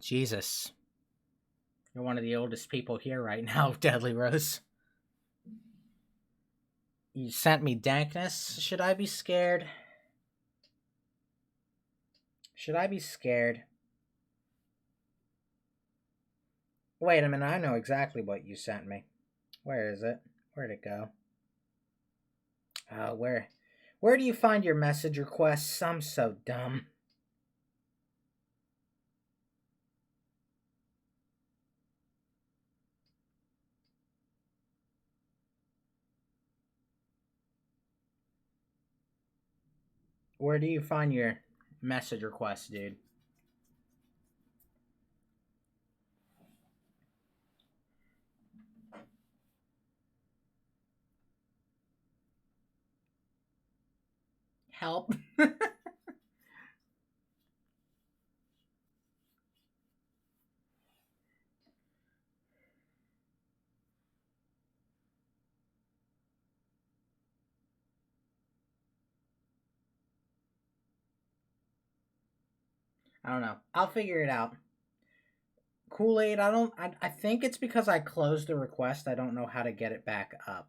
Jesus. You're one of the oldest people here right now, Deadly Rose. You sent me dankness. Should I be scared? Should I be scared? Wait a minute, I know exactly what you sent me. Where is it? Where'd it go? Where do you find your message requests? I'm so dumb. Where do you find your message requests, dude? Help. I don't know. I'll figure it out. Kool-Aid, I think it's because I closed the request. I don't know how to get it back up.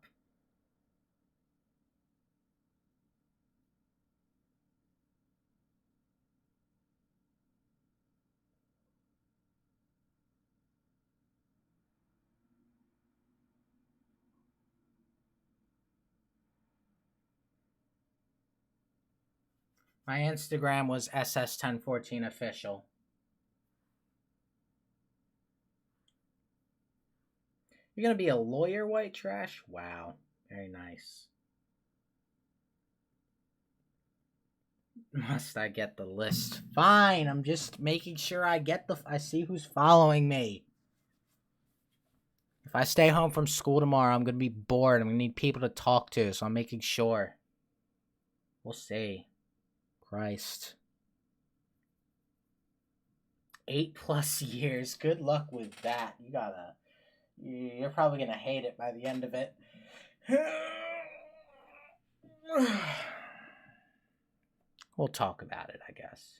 My Instagram was SS1014official. You're gonna be a lawyer, white trash? Wow. Very nice. Must I get the list? Fine, I'm just making sure I see who's following me. If I stay home from school tomorrow, I'm gonna be bored. I'm gonna need people to talk to, so I'm making sure. We'll see. Christ. 8+ years. Good luck with that. You're probably gonna hate it by the end of it. We'll talk about it, I guess.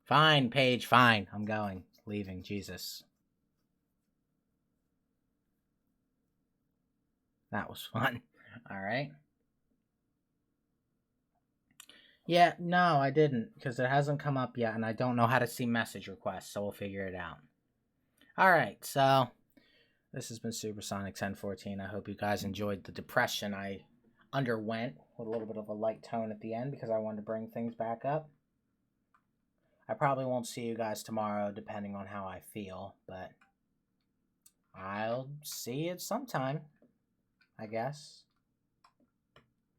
Fine, Paige, fine. I'm going. Leaving. Jesus. That was fun. Alright. Yeah, no, I didn't, because it hasn't come up yet, and I don't know how to see message requests, so we'll figure it out. Alright, so this has been Supersonic 1014. I hope you guys enjoyed the depression I underwent with a little bit of a light tone at the end because I wanted to bring things back up. I probably won't see you guys tomorrow depending on how I feel, but I'll see you sometime, I guess.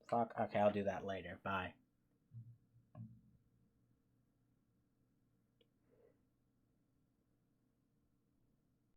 Fuck, okay, I'll do that later. Bye.